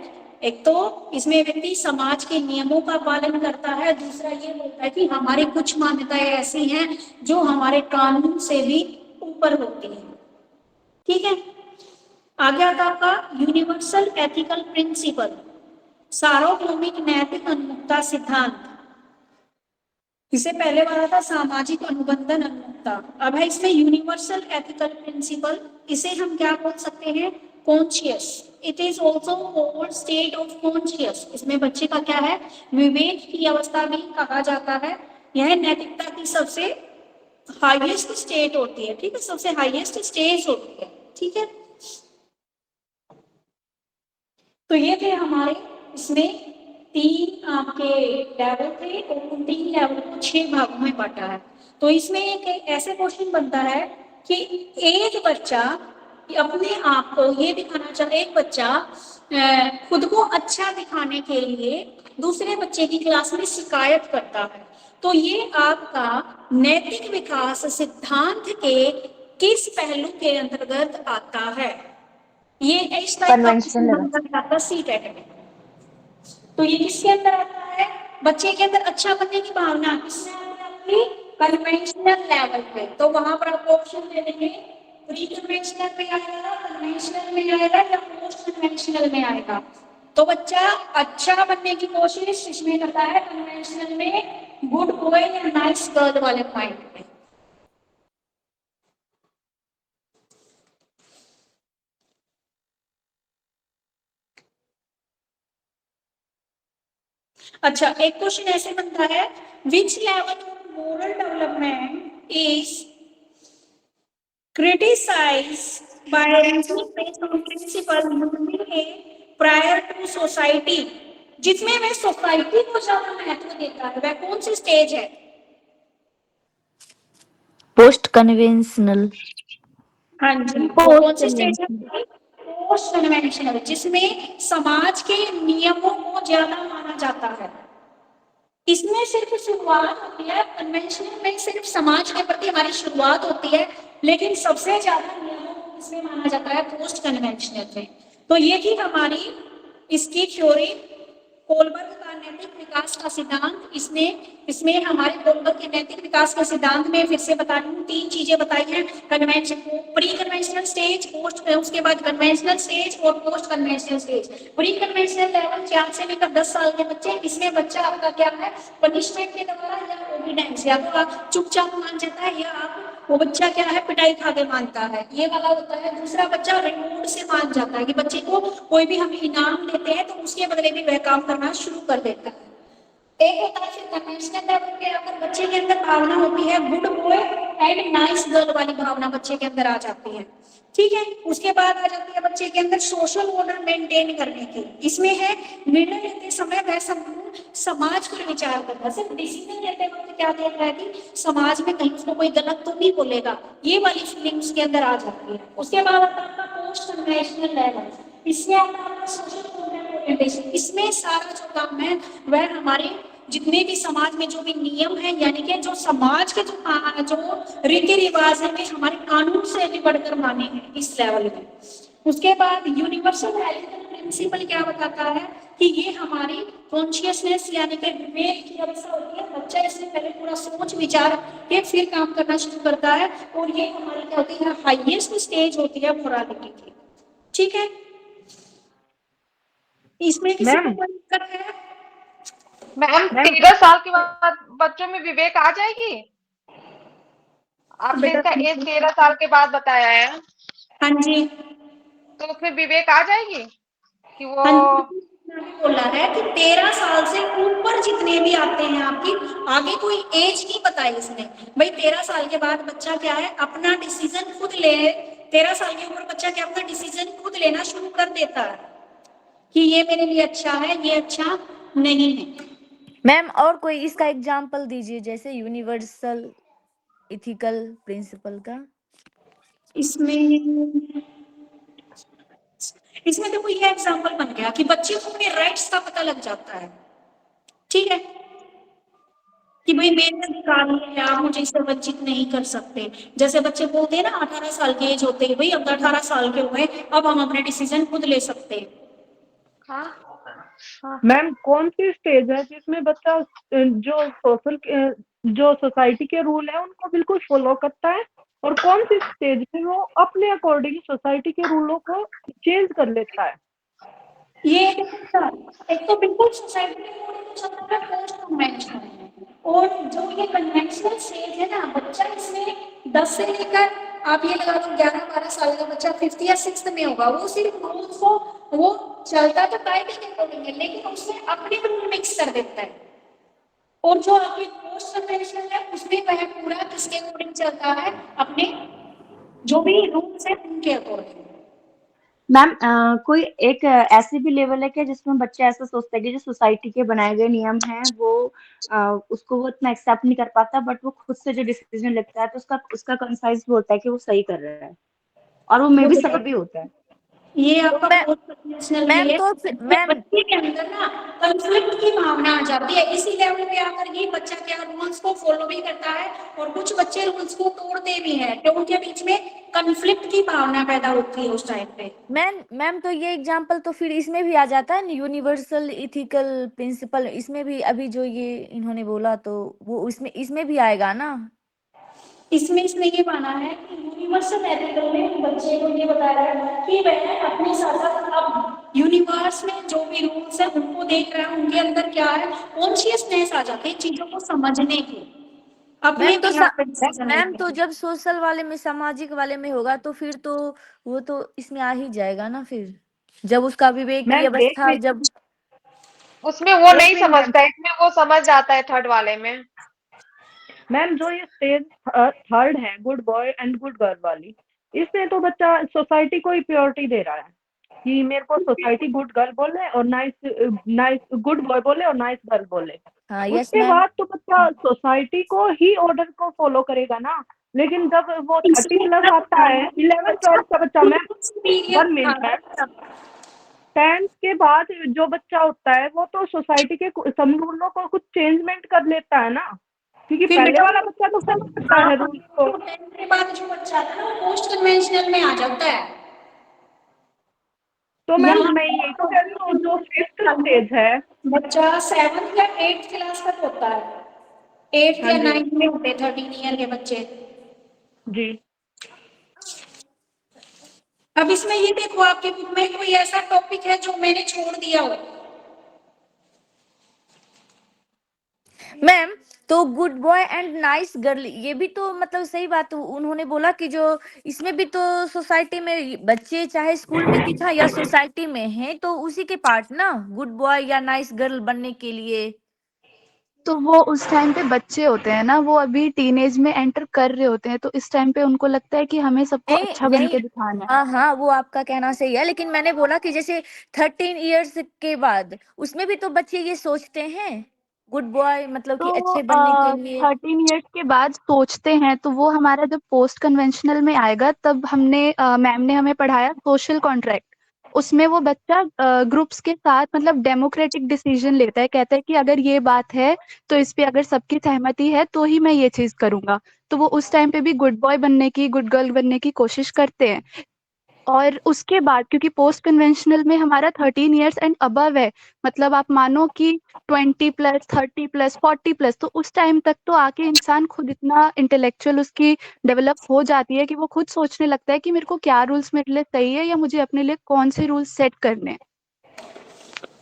[SPEAKER 1] एक तो इसमें व्यक्ति समाज के नियमों का पालन करता है, दूसरा ये बोलता है कि हमारी कुछ मान्यताएं ऐसी हैं जो हमारे कानून से भी ऊपर होती हैं। ठीक है, आगे आता आपका यूनिवर्सल एथिकल प्रिंसिपल, सार्वभौमिक नैतिक उन्मुक्ता सिद्धांत। इससे पहले वाला था सामाजिक अनुबंधन उन्मुक्ता, अब है इसमें यूनिवर्सल एथिकल प्रिंसिपल। इसे हम क्या बोल सकते हैं, conscious. It is also called state of conscious. इसमें बच्चे का क्या है, विवेक की अवस्था भी कहा जाता है। यह नैतिकता की सबसे हाईएस्ट स्टेट होती है। ठीक है, सबसे हाईएस्ट स्टेज होती है। ठीक है, तो ये थे हमारे इसमें 3 आपके लेवल थे और उन 3 लेवल को 6 भागों में बांटा है। तो इसमें एक ऐसे क्वेश्चन बनता है कि एक बच्चा अपने आप को ये दिखाना चाहे, एक बच्चा खुद को अच्छा दिखाने के लिए दूसरे बच्चे की क्लास में शिकायत करता है, तो ये आपका नैतिक विकास सिद्धांत के किस पहलू के अंतर्गत आता है? ये इस टाइप का क्वेश्चन बनता है सीटेट में। तो ये किसके अंदर आता है, बच्चे के अंदर अच्छा बनने की भावना किसमें आती है, कन्वेंशनल लेवल पे। तो वहां पर आपको ऑप्शन दे देंगे, प्री कन्वेंशनल में आएगा, कन्वेंशनल में आएगा या पोस्ट कन्वेंशनल में आएगा। तो बच्चा अच्छा बनने की कोशिश इसमें करता है कन्वेंशनल में, गुड बॉय या नाइस गर्ल वाले पॉइंट में। अच्छा, एक क्वेश्चन ऐसे बनता है, which level of moral development is criticised by reasoning based on principle using a prior to society. जिसमें वह सोसाइटी को ज्यादा महत्व देता है, वह कौन सी स्टेज है?
[SPEAKER 3] Post conventional.
[SPEAKER 1] हाँ जी, वो कौन सी स्टेज है? पोस्ट कन्वेंशनल, जिसमें समाज के नियमों को ज्यादा माना जाता है। इसमें सिर्फ शुरुआत होती है, कन्वेंशनल में सिर्फ समाज के प्रति हमारी शुरुआत होती है, लेकिन सबसे ज्यादा नियमों को इसमें माना जाता है पोस्ट कन्वेंशनल में। तो ये थी हमारी इसकी थ्योरी, कोलबर्ग का नैतिक विकास का सिद्धांत। इसमें हमारे कोलबर्ग के नैतिक विकास के सिद्धांत में फिर से बता रही हूँ, 3 चीजें बताई हैं, convention, pre conventional stage, post, उसके बाद कन्वेंशनल स्टेज और post conventional stage. Pre conventional level 4 से लेकर 10 साल के बच्चे, इसमें बच्चा आपका क्या है, पनिशमेंट के द्वारा या ओबीडियंस, या तो आप चुपचाप मान जाता है या आप वो बच्चा क्या है, पिटाई खा के मानता है, ये वाला होता है। दूसरा बच्चा रिमोट से मान जाता है, कि बच्चे को कोई भी हम इनाम देते हैं तो उसके बदले भी वह काम करना शुरू कर देता है। एक होता है फिर कन्वेंशनल लेवल के अंदर बच्चे के अंदर भावना होती है good boy and nice girl वाली भावना बच्चे के अंदर आ जाती है। ठीक है, उसके बाद आ जाती है बच्चे के अंदर सोशल ऑर्डर मेंटेन करने की। इसमें है निर्णय लेते समय वह समाज पर विचार करता है, सिर्फ डिसीजन लेते वक्त क्या देख रहा है कि समाज में कहीं उसको कोई गलत तो नहीं बोलेगा, ये वाली फीलिंग उसके अंदर आ जाती है। उसके बाद आता है आपका पोस्ट कन्वेंशनल लेवल, इसमें आता है आपका सोशल ओरिएंटेशन। इसमें सारा जो काम है वह हमारे जितने भी समाज में जो भी नियम है, यानी कि जो समाज के जो रीति रिवाज है, वे हमारे कानून से भी बढ़कर माने हैं इस लेवल में। उसके बाद यूनिवर्सल एथिकल प्रिंसिपल क्या बताता है कि ये हमारी कॉन्शियसनेस यानी कि विवेक की अवस्था होती है। बच्चा इससे पहले पूरा सोच विचार के फिर काम करना शुरू करता है, और ये हमारी क्या होती है, हाईएस्ट स्टेज होती है मोरालिटी की। ठीक है, इसमें किसी को
[SPEAKER 5] मैम
[SPEAKER 1] कोई दिक्कत है?
[SPEAKER 6] मैम
[SPEAKER 5] मैम
[SPEAKER 6] 13 साल के बाद बच्चों में विवेक आ जाएगी? आपने
[SPEAKER 1] बेटा
[SPEAKER 6] इसका एज 13 साल के बाद बताया है,
[SPEAKER 1] हाँ जी,
[SPEAKER 6] तो उसमें विवेक आ जाएगी कि वो?
[SPEAKER 1] हाँ जी, मैंने बोला है कि 13 साल से ऊपर जितने भी आते हैं आपकी, आगे कोई एज नहीं बताई इसने भाई। 13 साल के बाद बच्चा क्या है, अपना डिसीजन खुद ले, 13 साल के ऊपर बच्चा क्या अपना डिसीजन खुद लेना शुरू कर देता है कि ये मेरे लिए अच्छा है, ये अच्छा नहीं है।
[SPEAKER 3] मैम और कोई इसका एग्जाम्पल दीजिए, जैसे यूनिवर्सल इथिकल प्रिंसिपल का।
[SPEAKER 1] इसमें इसमें देखो ये एग्जाम्पल बन गया कि बच्चे को अपने राइट्स का पता लग जाता है, ठीक है, कि भाई मेरे अधिकार है, आप मुझे इससे वंचित नहीं कर सकते। जैसे बच्चे बोलते हैं ना 18 साल की एज होते हैं, भाई अब 18 साल के हुए, अब हम अपने डिसीजन खुद ले सकते हैं।
[SPEAKER 6] हाँ
[SPEAKER 5] मैम कौन सी स्टेज है जिसमें बच्चा जो सोसाइटी के रूल है उनको बिल्कुल फॉलो करता है, और कौन सी स्टेज पे वो अपने अकॉर्डिंग सोसाइटी के रूलों को चेंज कर लेता है?
[SPEAKER 1] ये एक तो बिल्कुल सोसाइटी के रूल चलता है, पोस्ट कन्वेंशनल है, और जो ये कन्वेंशनल स्टेज है ना, बच्चा इसमें 10 से लेकर आप ये लगा लो 11-12 साल का बच्चा 5th या 6th में होगा, वो सिर्फ रूल्स को वो चलता तो कायदे के अकॉर्डिंग है, लेकिन उसमें अपने रूल मिक्स कर देता है। और जो आपकी पोस्ट कन्वेंशनल है उसमें वह पूरा किसके अकॉर्डिंग चलता है, अपने जो भी रूल्स है उनके अकॉर्डिंग।
[SPEAKER 4] मैम कोई एक ऐसी भी लेवल है क्या जिसमें बच्चा ऐसा सोचता है कि जो सोसाइटी के बनाए गए नियम हैं वो उसको वो इतना एक्सेप्ट नहीं कर पाता, बट वो खुद से जो डिसीजन लेता है तो उसका उसका कंसाइज वो होता है कि वो सही कर रहा है, और वो मे भी सही भी होता है?
[SPEAKER 1] ये
[SPEAKER 3] तो
[SPEAKER 1] आपका पोस्ट कन्वेंशनल
[SPEAKER 3] मैम
[SPEAKER 1] है,
[SPEAKER 3] तो मैम
[SPEAKER 1] बच्चे के अंदर ना कंफ्लिक्ट की भावना आ जाती है, इसी लेवल पे आकर ये बच्चा क्या रूल्स को फॉलो भी करता है, और कुछ बच्चे रूल्स को तोड़ते भी हैं, तो उनके बीच में कंफ्लिक्ट की भावना पैदा होती है उस टाइम पे।
[SPEAKER 3] मैम तो ये एग्जाम्पल तो फिर इसमें भी आ जाता है, यूनिवर्सल इथिकल प्रिंसिपल, इसमें भी अभी जो ये इन्होंने बोला तो वो इसमें भी आएगा ना?
[SPEAKER 1] इसमें इसने ये माना है कि यूनिवर्सल एथिकल में बच्चे को ये बताया है कि वह अपने साथ साथ अब यूनिवर्स में जो भी रूल्स है उनको देख रहा है, उनके अंदर क्या है, कॉन्शियसनेस आ जाती है चीजों को समझने की, अपने
[SPEAKER 3] मैम तो
[SPEAKER 1] बिहार पे डिसीजन
[SPEAKER 3] मैम
[SPEAKER 1] लेने
[SPEAKER 3] तो
[SPEAKER 1] की।
[SPEAKER 3] जब सोशल वाले में, सामाजिक वाले में होगा तो फिर तो वो तो इसमें आ ही जाएगा ना, फिर जब उसका विवेकीय
[SPEAKER 5] मैम एक
[SPEAKER 3] अवस्था
[SPEAKER 5] मिनट,
[SPEAKER 3] जब
[SPEAKER 6] उसमें वो
[SPEAKER 5] एक
[SPEAKER 6] नहीं
[SPEAKER 5] मिनट मैम।
[SPEAKER 6] समझता है, इसमें वो समझ जाता है थर्ड वाले में।
[SPEAKER 5] मैम जो ये स्टेज थर्ड है, good boy and good girl वाली, इसमें तो बच्चा सोसाइटी को ही प्योरिटी दे रहा है कि मेरे को सोसाइटी गुड गर्ल बोले और नाइस नाइस गुड बॉय बोले और नाइस गर्ल बोले।
[SPEAKER 3] हाँ, यस
[SPEAKER 5] उसके
[SPEAKER 3] मैम।
[SPEAKER 5] बाद तो बच्चा सोसाइटी को ही ऑर्डर को फॉलो करेगा ना। लेकिन जब वो 30+ आता है, 11th-12th का बच्चा, मैम 1 मिनट मैम, 10th के बाद जो बच्चा होता है वो तो सोसाइटी के सब रूलों को कुछ चेंजमेंट कर लेता है ना, क्योंकि
[SPEAKER 1] फिर
[SPEAKER 5] पहले
[SPEAKER 1] बेटा
[SPEAKER 5] वाला बच्चा तो फॉलो करता है रूल को।
[SPEAKER 1] 10th के बाद जो बच्चा आता है ना वो पोस्ट कन्वेंशनल में आ जाता है।
[SPEAKER 5] तो मैम
[SPEAKER 1] यहाँ
[SPEAKER 5] मैं यही तो कह रही हूँ, जो 5th स्टेज है।
[SPEAKER 1] बच्चा 7th या 8th क्लास तक होता है, 8th
[SPEAKER 5] हाँ
[SPEAKER 1] या
[SPEAKER 5] जी
[SPEAKER 1] 9th में होते हैं 13 ईयर के बच्चे।
[SPEAKER 5] जी।
[SPEAKER 1] अब इसमें ये देखो आपके बुक में कोई ऐसा टॉपिक है जो मैंने छोड़ दिया हो?
[SPEAKER 3] मैम तो good boy and nice girl, ये भी तो मतलब सही बात उन्होंने बोला कि जो इसमें भी तो सोसाइटी में बच्चे चाहे स्कूल में दिखा या सोसाइटी में है तो उसी के पार्ट ना, गुड बॉय या नाइस गर्ल बनने के लिए।
[SPEAKER 7] तो वो उस टाइम पे बच्चे होते हैं ना, वो अभी टीनेज में एंटर कर रहे होते हैं, तो इस टाइम पे उनको लगता है कि हमें सबको
[SPEAKER 3] नहीं
[SPEAKER 7] अच्छा बन
[SPEAKER 3] नहीं,
[SPEAKER 7] के दिखाना है।
[SPEAKER 3] हाँ हाँ, वो आपका कहना सही है, लेकिन मैंने बोला कि जैसे 13 इयर्स के बाद उसमें भी तो बच्चे ये सोचते हैं गुड बॉय मतलब कि
[SPEAKER 7] तो
[SPEAKER 3] अच्छे बनने के लिए।
[SPEAKER 7] 13 इयर्स के बाद सोचते हैं, तो वो हमारा जब पोस्ट कन्वेंशनल में आएगा तब हमने मैम ने हमें पढ़ाया सोशल कॉन्ट्रैक्ट। उसमें वो बच्चा ग्रुप्स के साथ मतलब डेमोक्रेटिक डिसीजन लेता है, कहता है कि अगर ये बात है तो इस पे अगर सबकी सहमति है तो ही मैं ये चीज करूंगा। तो वो उस टाइम पे भी गुड बॉय बनने की, गुड गर्ल बनने की कोशिश करते हैं। और उसके बाद क्योंकि पोस्ट कन्वेंशनल में हमारा 13 इयर्स एंड अबव है, मतलब आप मानो कि 20+, 30+, 40+, तो उस टाइम तक तो आके इंसान खुद इतना इंटेलेक्चुअल उसकी डेवलप हो जाती है कि वो खुद सोचने लगता है कि मेरे को क्या रूल्स मेरे लिए सही है या मुझे अपने लिए कौन से रूल्स सेट करने हैं।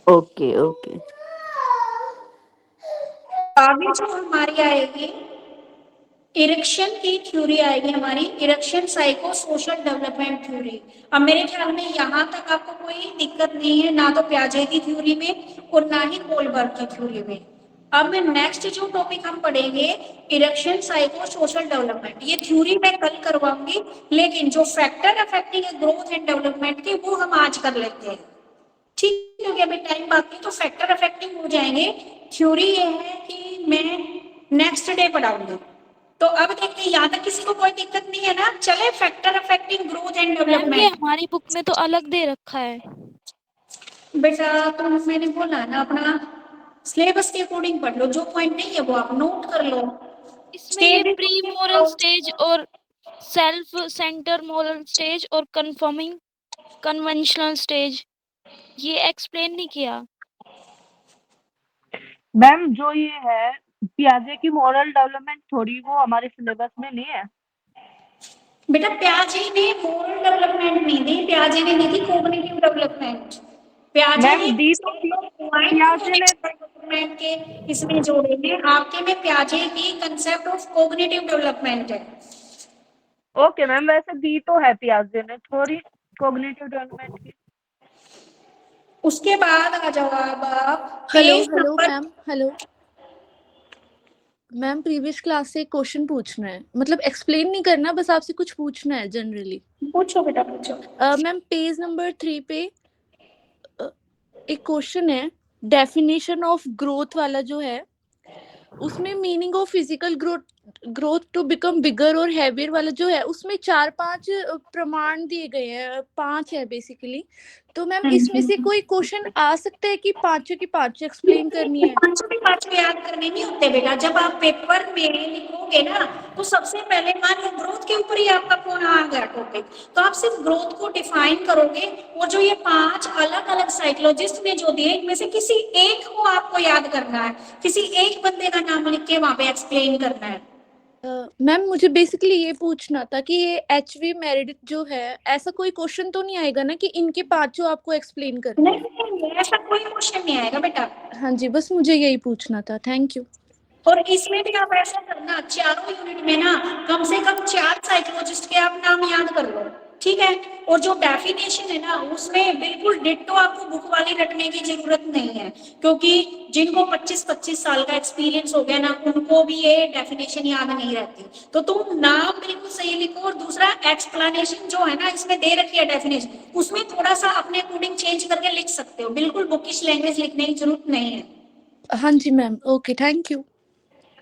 [SPEAKER 3] Okay okay.
[SPEAKER 1] आगे जो हमारी आएगी इरेक्शन की थ्योरी आएगी हमारी, erection psycho social development theory. अब मेरे ख्याल में यहाँ तक आपको कोई दिक्कत नहीं है, ना तो प्याजे की थ्योरी में और ना ही कोलबर्ग की थ्योरी में। अब नेक्स्ट जो टॉपिक हम पढ़ेंगे इरेक्शन साइको सोशल डेवलपमेंट, ये थ्योरी मैं कल करवाऊंगी, लेकिन जो factor affecting growth and development की वो हम आज कर लेते हैं, ठीक है, क्योंकि अभी टाइम बाकी तो फैक्टर अफेक्टिंग हो जाएंगे। थ्योरी ये है कि मैं नेक्स्ट डे पढ़ाऊंगी, तो अब देखते हैं, यहाँ तक किसी को कोई दिक्कत नहीं है ना? चले factor affecting growth and
[SPEAKER 3] ma'am ये
[SPEAKER 1] डेवलपमेंट।
[SPEAKER 3] हमारी बुक में तो अलग दे रखा है।
[SPEAKER 1] बेटा तो मैंने बोला ना, अपना सिलेबस के अकॉर्डिंग पढ़ लो, जो पॉइंट नहीं है वो आप नोट कर लो।
[SPEAKER 3] इसमें ये
[SPEAKER 1] स्टेज
[SPEAKER 3] प्री मोरल स्टेज और सेल्फ सेंटर मोरल स्टेज और कंफर्मिंग कन्वेंशनल स्टेज ये एक्सप्लेन नहीं किया।
[SPEAKER 5] मैम जो ये है पियाजे की मॉरल डेवलपमेंट थोड़ी वो हमारे सिलेबस में नहीं है।
[SPEAKER 1] बेटा प्याजे ने मोरल डेवलपमेंट नहीं दी, प्याजे ने दी थी कॉग्निटिव डेवलपमेंट। प्याजे
[SPEAKER 5] मैम
[SPEAKER 1] ने
[SPEAKER 5] दी तो थी पियाजे ने।
[SPEAKER 1] डेवलपमेंट के इसमें जोड़े हैं, आपके में प्याजे की कंसेप्ट ऑफ कॉग्निटिव डेवलपमेंट है।
[SPEAKER 5] ओके मैम, वैसे दी तो है पियाजे ने थोड़ी कॉग्निटिव डेवलपमेंट की।
[SPEAKER 1] उसके बाद आ जाओ अब आप
[SPEAKER 7] hello
[SPEAKER 1] page
[SPEAKER 7] hello
[SPEAKER 1] number.
[SPEAKER 7] Ma'am, hello ma'am, previous class से एक क्वेश्चन पूछना है, मतलब एक्सप्लेन नहीं करना, बस आपसे कुछ पूछना है जनरली।
[SPEAKER 1] पूछो बेटा पूछो।
[SPEAKER 7] मैम पेज नंबर 3 पे एक क्वेश्चन है, डेफिनेशन ऑफ ग्रोथ वाला जो है, उसमें meaning of physical growth to become bigger और हैवियर वाला जो है, उसमें 4-5 प्रमाण दिए गए हैं, 5 है बेसिकली। तो मैम इसमें से कोई क्वेश्चन आ सकता है कि पांचों की पांचों एक्सप्लेन करनी है?
[SPEAKER 1] पांचों के पांचों याद करने नहीं होते बेटा, जब आप पेपर में लिखोगे ना तो सबसे पहले मान लो ग्रोथ के ऊपर ही आपका कौन आ गया टॉपिक, तो आप सिर्फ ग्रोथ को डिफाइन करोगे, और जो ये 5 अलग अलग साइकोलॉजिस्ट ने जो दिए इनमें से किसी एक को आपको याद करना है, किसी एक बंदे का नाम लिख के वहां पे एक्सप्लेन करना है।
[SPEAKER 7] मैम मुझे बेसिकली ये पूछना था कि ये एचवी मेरिडिथ जो है, ऐसा कोई क्वेश्चन तो नहीं आएगा ना कि इनके पांचों आपको एक्सप्लेन करने
[SPEAKER 1] नहीं
[SPEAKER 7] हैं?
[SPEAKER 1] नहीं, ऐसा कोई क्वेश्चन नहीं आएगा बेटा।
[SPEAKER 7] हाँ जी, बस मुझे यही पूछना था, थैंक यू।
[SPEAKER 1] और इसमें भी आप ऐसा करना, चारों यूनिट में ना कम से कम 4 साइकोलॉजिस्ट के आप नाम याद कर लो, ठीक है? और जो डेफिनेशन है ना उसमें बिल्कुल डिट्टो आपको बुक वाली रटने की जरूरत नहीं है, क्योंकि जिनको 25-25 साल का एक्सपीरियंस हो गया ना उनको भी ये डेफिनेशन याद नहीं रहती। तो तुम नाम बिल्कुल सही लिखो, और दूसरा एक्सप्लेनेशन जो है ना इसमें दे रखी है डेफिनेशन, उसमें थोड़ा सा अपने अकॉर्डिंग चेंज करके लिख सकते हो, बिल्कुल बुकिश लैंग्वेज लिखने की जरूरत नहीं है।
[SPEAKER 7] हाँ जी मैम, ओके, थैंक यू।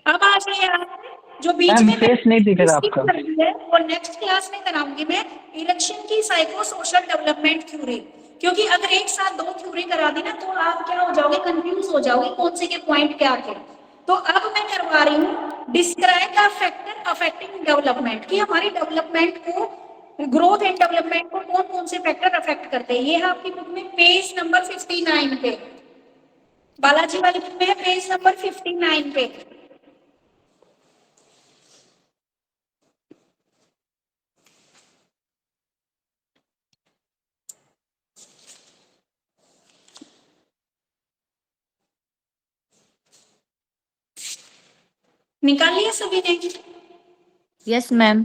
[SPEAKER 1] अब आ जाइए आप, जो बीच
[SPEAKER 2] मैम
[SPEAKER 1] में
[SPEAKER 2] फेस नहीं दिख रहा
[SPEAKER 1] skip
[SPEAKER 2] आपका।
[SPEAKER 1] कर दी है वो नेक्स्ट क्लास में कराऊंगी मैं, इलेक्शन की साइको सोशल डेवलपमेंट थ्योरी, क्योंकि अगर एक साथ 2 थ्योरी करा दी ना तो आप क्या हो जाओगे, कंफ्यूज हो जाओगे कौन से के पॉइंट क्या थे। तो अब मैं करवा रही हूँ describe the factor affecting development, कि हमारी डेवलपमेंट को, ग्रोथ एंड डेवलपमेंट को कौन कौन से फैक्टर अफेक्ट करते हैं। ये है आपकी बुक में पेज नंबर 59 पे, बालाजी वाली बुक में है पेज नंबर 59 पे। निकाल लिया सभी ने?
[SPEAKER 3] Yes ma'am.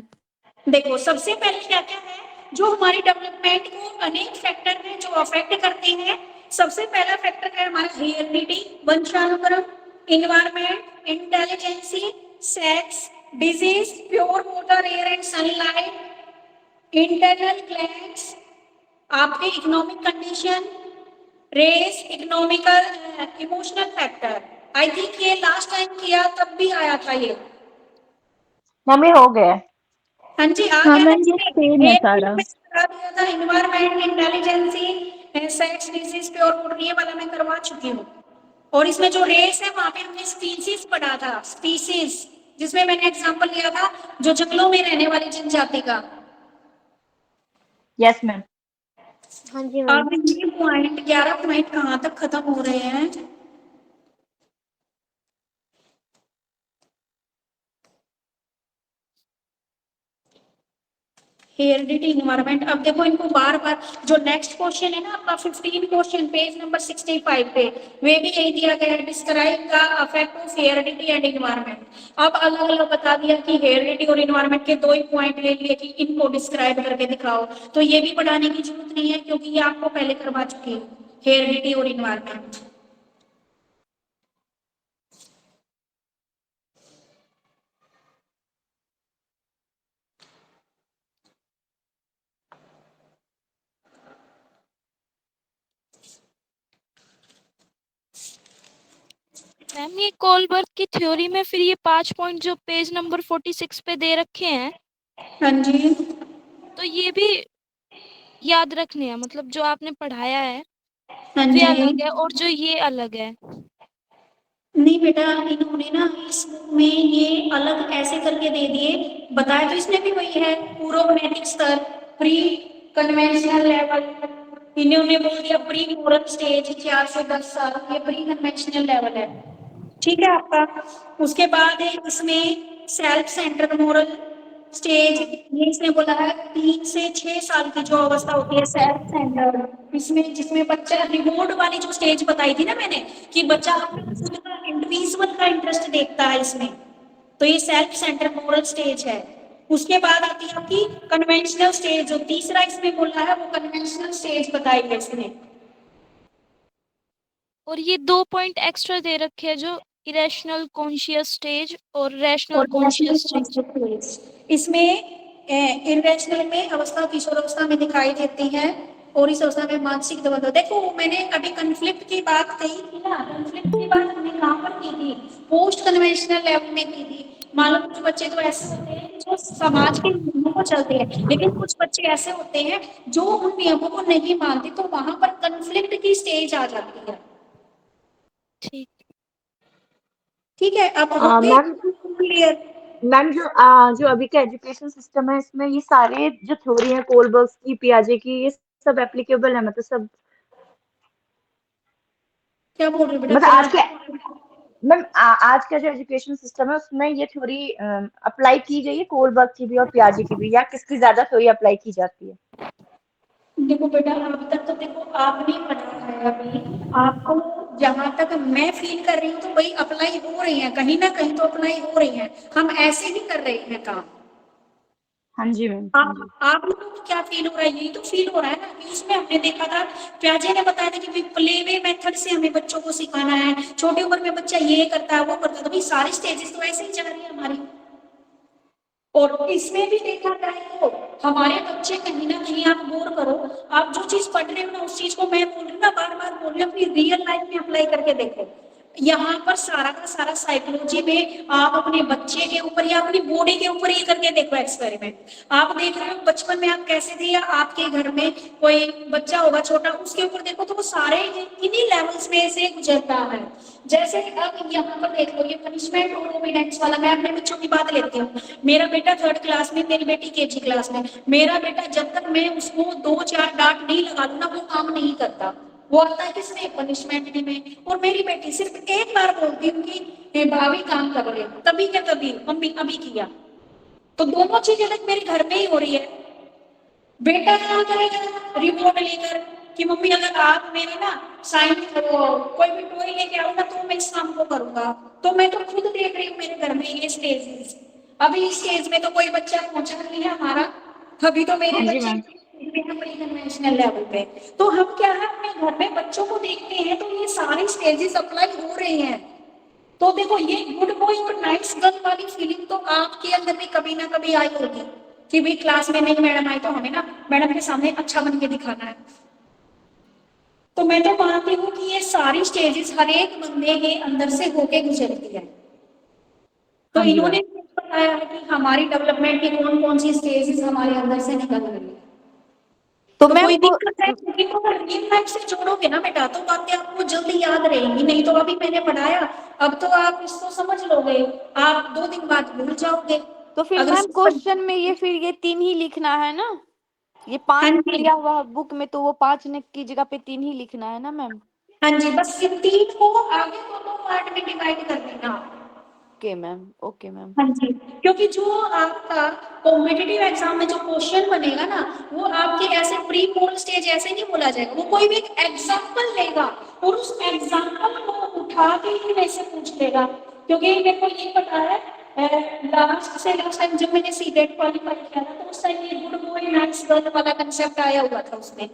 [SPEAKER 1] देखो सबसे पहले क्या क्या है जो हमारी डेवलपमेंट को अनेक फैक्टर हैं जो अफेक्ट करते हैं। सबसे पहला फैक्टर है हमारा हेरिडिटी, वंशानुक्रम, environment, intelligence, sex, disease, pure water, air and sunlight, internal glands, आपके economic condition, race, economical, emotional factor. I think ये लास्ट टाइम किया तब भी आया था ये।
[SPEAKER 4] मैम ये हो गया है।
[SPEAKER 1] हाँ जी आ
[SPEAKER 7] हाँ
[SPEAKER 1] गया ना
[SPEAKER 7] मैम, ये
[SPEAKER 1] इसमें।
[SPEAKER 7] सेम है
[SPEAKER 1] एक
[SPEAKER 7] सारा।
[SPEAKER 1] में करा दिया था environment, intelligence, sex, disease, pure water, ये वाला मैं करवा चुकी हूँ। और इसमें जो रेस है वहां पे हमने स्पीसीज पढ़ा था, स्पीसीज, जिसमें मैंने एग्जांपल लिया था जो जंगलों में रहने वाली जनजाति का।
[SPEAKER 4] Yes ma'am. हाँ जी मैम।
[SPEAKER 1] अब ये पॉइंट 11 पॉइंट कहाँ तक खत्म हो रहे हैं? Heredity, environment. अब देखो इनको बार बार, जो नेक्स्ट क्वेश्चन है ना आपका 15 क्वेश्चन पेज नंबर 65 पे, वे भी यही दिया गया है, describe the effect of heredity and environment. अब अलग अलग बता दिया कि हेरिडिटी और इन्वायरमेंट के 2 ही पॉइंट ले लिए कि इनको डिस्क्राइब करके दिखाओ, तो ये भी पढ़ाने की जरूरत नहीं है क्योंकि ये आपको पहले करवा चुकी है, हेरिडिटी और इन्वायरमेंट।
[SPEAKER 8] मैम ये कोलबर्ग की थ्योरी में फिर ये 5 पॉइंट जो पेज नंबर 46 पे दे रखे हैं,
[SPEAKER 1] हाँ जी,
[SPEAKER 8] तो ये भी याद रखने हैं, मतलब जो आपने पढ़ाया है
[SPEAKER 1] हाँ
[SPEAKER 8] वे
[SPEAKER 1] जी।
[SPEAKER 8] अलग है और जो ये अलग है।
[SPEAKER 1] नहीं बेटा, इन्होंने ना इस बुक में ये अलग ऐसे करके दे दिए, बताया तो इसने भी वही है, पूर्व नैतिक स्तर, प्री कन्वेंशनल लेवल, इन्होंने बोल दिया प्री मोरल स्टेज 4 से 10 साल, ये प्री कन्वेंशनल लेवल है, ठीक है आपका। उसके बाद है इसमें सेल्फ सेंटर्ड मोरल स्टेज, ये इसने बोला है 3 से 6 साल की जो अवस्था होती है सेल्फ सेंटर्ड, इसमें जिसमें बच्चा रिवॉर्ड वाली जो स्टेज बताई थी ना मैंने, कि बच्चा अपना खुद का इंडिविजुअल का इंटरेस्ट देखता है इसमें, तो ये सेल्फ सेंटर्ड मोरल स्टेज है। उसके बाद आती है आपकी कन्वेंशनल स्टेज, जो तीसरा इसमें बोला है वो कन्वेंशनल स्टेज बताई है इसने।
[SPEAKER 8] और ये 2 पॉइंट एक्स्ट्रा दे रखे हैं जो इरेशनल कॉन्शियस स्टेज और रैशनल
[SPEAKER 1] और
[SPEAKER 8] कॉन्शियस स्टेज।
[SPEAKER 1] इसमें इरेशनल में अवस्था किशोरावस्था में दिखाई देती है, और इस अवस्था में मानसिक दबाव। देखो मैंने अभी कन्फ्लिक्ट की बात कही थी ना, कन्फ्लिक्ट की बात हमने कहाँ पर की थी, पोस्ट कन्वेंशनल लेवल में की थी। मान लो कुछ बच्चे तो ऐसे होते हैं जो समाज के नियमों को चलते हैं, लेकिन कुछ बच्चे ऐसे होते हैं जो उन नियमों को नहीं मानते, तो वहां पर कन्फ्लिक्ट की स्टेज आ जाती है।
[SPEAKER 8] ठीक।
[SPEAKER 1] ठीक है, अब हो गए
[SPEAKER 4] मैम
[SPEAKER 1] क्लियर?
[SPEAKER 4] मैम जो अभी का एजुकेशन सिस्टम है इसमें ये सारे जो थ्योरी है कोलबर्ग की, पियाजे की, ये सब एप्लीकेबल है, मतलब सब,
[SPEAKER 1] क्या बोल रहे हो बेटा,
[SPEAKER 4] मतलब
[SPEAKER 1] क्या?
[SPEAKER 4] आज के मैम आज का जो एजुकेशन सिस्टम है उसमें ये थ्योरी अप्लाई की गई है कोलबर्ग की भी और पियाजे की भी, या किसकी ज्यादा थ्योरी अप्लाई की जाती है?
[SPEAKER 1] देखो बेटा, अभी तक तो देखो आपने पढ़ा है, अभी आपको जहां तक मैं फील कर रही हूँ तो वही अप्लाई हो रही है, कहीं ना कहीं तो अप्लाई हो रही है, हम ऐसे ही कर रहे हैं काम।
[SPEAKER 4] हाँ जी मैम, हाँ जी।
[SPEAKER 1] आप लोगों को क्या फील हो रहा है? यही तो फील हो रहा है ना, कि उसमें हमने देखा था, प्याजे ने बताया था कि प्ले वे मेथड से हमें बच्चों को सिखाना है, छोटी उम्र में बच्चा ये करता है वो करता है, तो भाई सारी स्टेजेस तो ऐसे ही चल रही है हमारी। और इसमें भी देखा जाए तो हमारे बच्चे कहीं ना कहीं, आप गौर करो, आप जो चीज पढ़ रहे हो ना, उस चीज को मैं बोल रही हूँ ना, बार बार बोल रही हूँ, अपनी रियल लाइफ में अप्लाई करके देखो। यहाँ पर सारा का सारा साइकोलॉजी में आप अपने बच्चे के ऊपर या अपनी बॉडी के ऊपर ये करके देखो एक्सपेरिमेंट। आप देख रहे हो बचपन में आप कैसे थे, या आपके घर में कोई बच्चा होगा छोटा, उसके ऊपर देखो तो वो सारे इन्हीं लेवल्स में से गुजरता है। जैसे अब यहाँ पर देख लो, ये पनिशमेंट और ओबीडियंस वाला, मैं अपने बच्चों की बात लेती हूँ। मेरा बेटा 3rd क्लास में, मेरी बेटी KG क्लास में। मेरा बेटा जब तक मैं उसको 2-4 डांट नहीं लगा दूं ना, वो काम नहीं करता, वो आता है किसमें, पनिशमेंट में। और मेरी बेटी सिर्फ एक बार बोलती हूँ कि भाभी काम कर ले, तभी क्या तभी मम्मी अभी किया। तो दोनों चीजें मेरे घर में ही हो रही है। बेटा क्या करेगा रिमोट लेकर, कि मम्मी अगर आप मेरे ना साइन कोई भी टॉय लेके आओ ना, तो मैं इस काम को करूंगा। तो मैं तो खुद देख रही हूँ मेरे घर में ये स्टेज, अभी इस स्टेज में तो कोई बच्चा पहुंचा नहीं है हमारा, अभी तो मेरे
[SPEAKER 4] हाँ जी
[SPEAKER 1] बच्चे
[SPEAKER 4] मैम।
[SPEAKER 1] कन्वेंशनल लेवल पे। तो हम क्या है, अपने घर में बच्चों को देखते हैं तो ये सारी स्टेजेस अप्लाई हो रही हैं। तो देखो, ये गुड बॉय और नाइस गर्ल वाली फीलिंग तो आपके अंदर भी कभी ना कभी आई होगी, कि भाई क्लास में नहीं मैडम आई तो हमें ना मैडम के सामने अच्छा बन के दिखाना है। तो मैं तो मानती हूँ कि ये सारी स्टेजेस हर एक बंदे के अंदर से होके गुजरती है। तो
[SPEAKER 4] हाँ जी
[SPEAKER 1] इन्होंने
[SPEAKER 4] मैम।
[SPEAKER 1] बताया है कि हमारी डेवलपमेंट की कौन कौन सी स्टेजेस हमारे अंदर से निकल रही है।
[SPEAKER 3] तो
[SPEAKER 1] तो
[SPEAKER 3] मैम
[SPEAKER 1] कोई दिक्कत है, क्योंकि तो अगर रियल लाइफ से जोड़ोगे ना बेटा, तो बातें आपको जल्दी याद रहेंगी। नहीं तो अभी मैंने पढ़ाया, अब तो आप इसको समझ लोगे, आप 2 दिन बाद भूल जाओगे।
[SPEAKER 3] तो फिर
[SPEAKER 1] अगर
[SPEAKER 3] मैम क्वेश्चन में ये फिर ये 3 ही लिखना है ना, ये 5
[SPEAKER 1] हाँ जी,
[SPEAKER 3] दिया हुआ बुक में, तो वो 5 ने की जगह पे 3 ही लिखना है ना मैम?
[SPEAKER 1] हाँ जी, बस ये 3 को आगे 2 पार्ट में डिवाइड कर देना।
[SPEAKER 3] Okay ma'am, okay ma'am.
[SPEAKER 1] हाँ जी, क्योंकि जो आपका कॉम्पिटिटिव एग्जाम में जो क्वेश्चन बनेगा ना, वो आपके ऐसे प्री मोरल स्टेज ऐसे नहीं बोला जाएगा, वो कोई भी एक एग्जाम्पल लेगा और उस एग्जाम्पल को उठा के ही वैसे पूछ लेगा। क्योंकि मेरे को ये पता है, लास्ट टाइम जब मैंने सीटेट क्वालिफाई किया था, तो उस टाइम ये गुड बॉय नाइस गर्ल वाला कंसेप्ट आया हुआ था उसमें।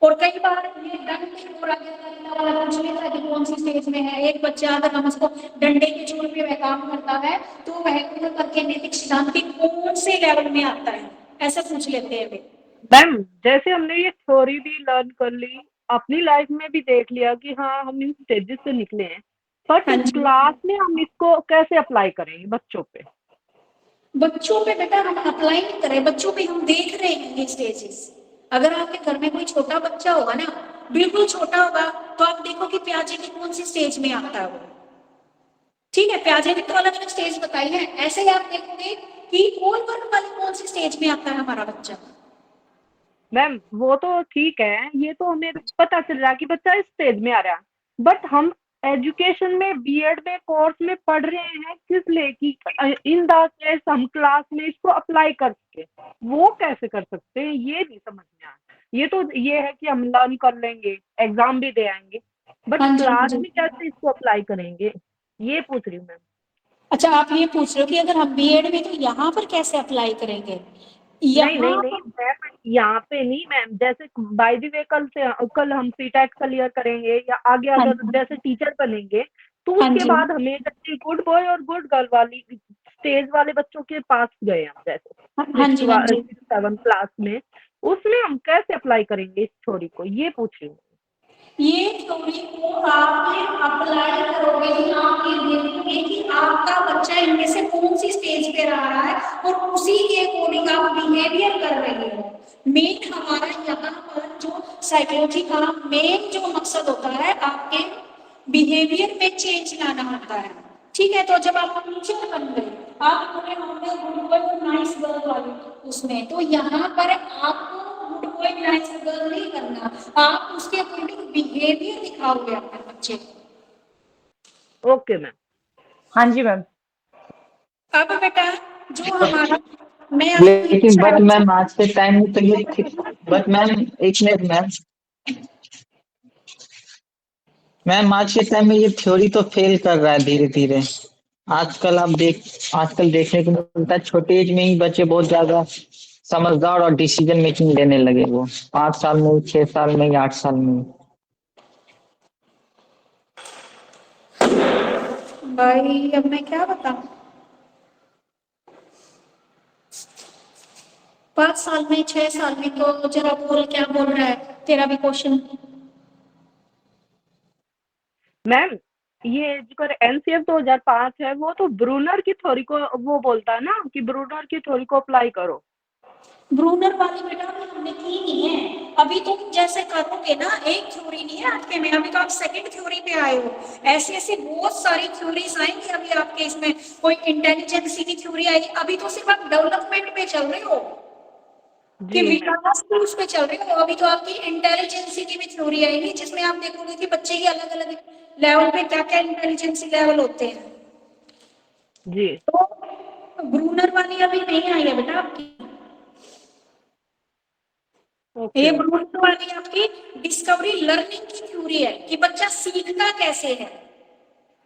[SPEAKER 1] और कई बार ये दंड की पूछ लिया था कि कौन सी स्टेज में है। एक बच्चा अगर हम उसको डंडे के जोर पे वह काम करता है, तो वह करके नैतिक सिद्धांत के कौन से लेवल में आता है, ऐसा पूछ लेते हैं वे।
[SPEAKER 5] मैम जैसे हमने ये थ्योरी भी लर्न कर ली, अपनी लाइफ में भी देख लिया कि हाँ हम इन स्टेजेस से निकले हैं, बट
[SPEAKER 1] हाँ जी।
[SPEAKER 5] क्लास में हम इसको कैसे अप्लाई करेंगे बच्चों पे?
[SPEAKER 1] बच्चों पे बेटा हम अप्लाई नहीं कर रहे, बच्चों पे हम देख रहे हैं ये स्टेजेस। अगर आपके घर में कोई छोटा बच्चा होगा ना, बिल्कुल छोटा होगा, तो आप देखो कि प्याजे की कौन सी स्टेज में आता है वो। ठीक है, प्याजे ने तो अलग अलग स्टेज बताई है, ऐसे ही आप देखोगे कि कोल वर्क वाली कौन सी स्टेज में आता है हमारा बच्चा।
[SPEAKER 5] मैम वो तो ठीक है, ये तो हमें पता चल रहा है कि बच्चा इस स्टेज में आ रहा है, बट हम एजुकेशन में बीएड में कोर्स में पढ़ रहे हैं किस लिए कि इन द केस हम क्लास में इसको अप्लाई कर सके, वो कैसे कर सकते हैं ये नहीं समझ में आया। ये तो ये है कि हम लर्न कर लेंगे, एग्जाम भी दे आएंगे, बट
[SPEAKER 1] हाँ जी, हाँ
[SPEAKER 5] क्लास
[SPEAKER 1] जी।
[SPEAKER 5] में कैसे इसको अप्लाई करेंगे, ये पूछ रही हूँ मैम।
[SPEAKER 1] अच्छा, आप ये पूछ रहे हो कि अगर हम बीएड में, तो यहाँ पर कैसे अप्लाई करेंगे?
[SPEAKER 5] नहीं नहीं
[SPEAKER 1] यहाँ
[SPEAKER 5] नहीं मैम, यहाँ पे नहीं मैम, जैसे बाय द वे कल हम सीटेट क्लियर करेंगे या आगे
[SPEAKER 1] हाँ
[SPEAKER 5] अगर
[SPEAKER 1] जी,
[SPEAKER 5] जैसे टीचर बनेंगे, तो
[SPEAKER 1] हाँ
[SPEAKER 5] उसके
[SPEAKER 1] जी,
[SPEAKER 5] बाद हमें जैसे गुड बॉय और गुड गर्ल वाली स्टेज वाले बच्चों के पास गए हम, जैसे
[SPEAKER 1] हाँ जी, हाँ जी।
[SPEAKER 5] 7 क्लास में, उसमें हम कैसे अप्लाई करेंगे इस थ्योरी को, ये पूछ रही हूँ।
[SPEAKER 1] ये थ्योरी को आपने अप्लाई करोगे कि आप ये देखोगे कि आपका बच्चा इनमें से कौन सी स्टेज पे रहा है और उसी के अकॉर्डिंग आप बिहेवियर कर रहे हो। मेन हमारा यहाँ पर जो साइकोलॉजी का मेन जो मकसद होता है, आपके बिहेवियर में चेंज लाना होता है। ठीक है, तो जब आप टीचर बन गए, आप पूरे होंगे गुड बॉय नाइस गर्ल वाले उसमें, तो यहाँ पर आपको गुड बॉय नाइस गर्ल नहीं करना, आप उसके अकॉर्डिंग बिहेवियर दिखाओगे अपने बच्चे को।
[SPEAKER 5] Okay ma'am.
[SPEAKER 4] हाँ जी मैम।
[SPEAKER 1] अब बेटा जो हमारा, मैं आपको
[SPEAKER 2] लेकिन बट मैम आज के टाइम में तो ये बट मैम एक मिनट मैम आज के टाइम में ये थ्योरी तो फेल कर रहा है धीरे धीरे। आजकल देखने को मिलता है छोटे एज में ही बच्चे बहुत ज्यादा समझदार और डिसीजन मेकिंग लेने लगे, वो 5 साल में, 6 साल में, 8 साल में।
[SPEAKER 1] भाई अब मैं क्या बताऊं, 5 साल में, 6 साल में, तो जरा बोल क्या बोल रहा है, तेरा भी क्वेश्चन।
[SPEAKER 5] मैम ये जो एनसीएफ 2005 है, वो तो ब्रूनर की थ्योरी को वो बोलता है ना कि ब्रूनर की थ्योरी को अप्लाई करो।
[SPEAKER 1] ब्रूनर वाली बेटा अभी हमने की नहीं है, अभी तुम जैसे करोगे ना, एक थ्योरी नहीं है आपके में, अभी तो आप सेकंड थ्योरी पे आए हो। ऐसी ऐसी बहुत सारी थ्योरीज आएंगी अभी आपके इसमें, कोई इंटेलिजेंस की थ्योरी आएगी, अभी तो सिर्फ आप डेवलपमेंट पे चल रहे हो कि विकास की उस पे चल रहे हो। अभी तो आपकी इंटेलिजेंस की भी थ्योरी आएगी, जिसमें आप देखोगे कि बच्चे की अलग अलग लेवल पे क्या क्या इंटेलिजेंस लेवल होते हैं।
[SPEAKER 5] जी
[SPEAKER 1] तो ब्रूनर वाली अभी नहीं आई है बेटा आपकी, ये ब्रूनर वाली आपकी डिस्कवरी लर्निंग की थ्योरी है कि बच्चा सीखता कैसे है।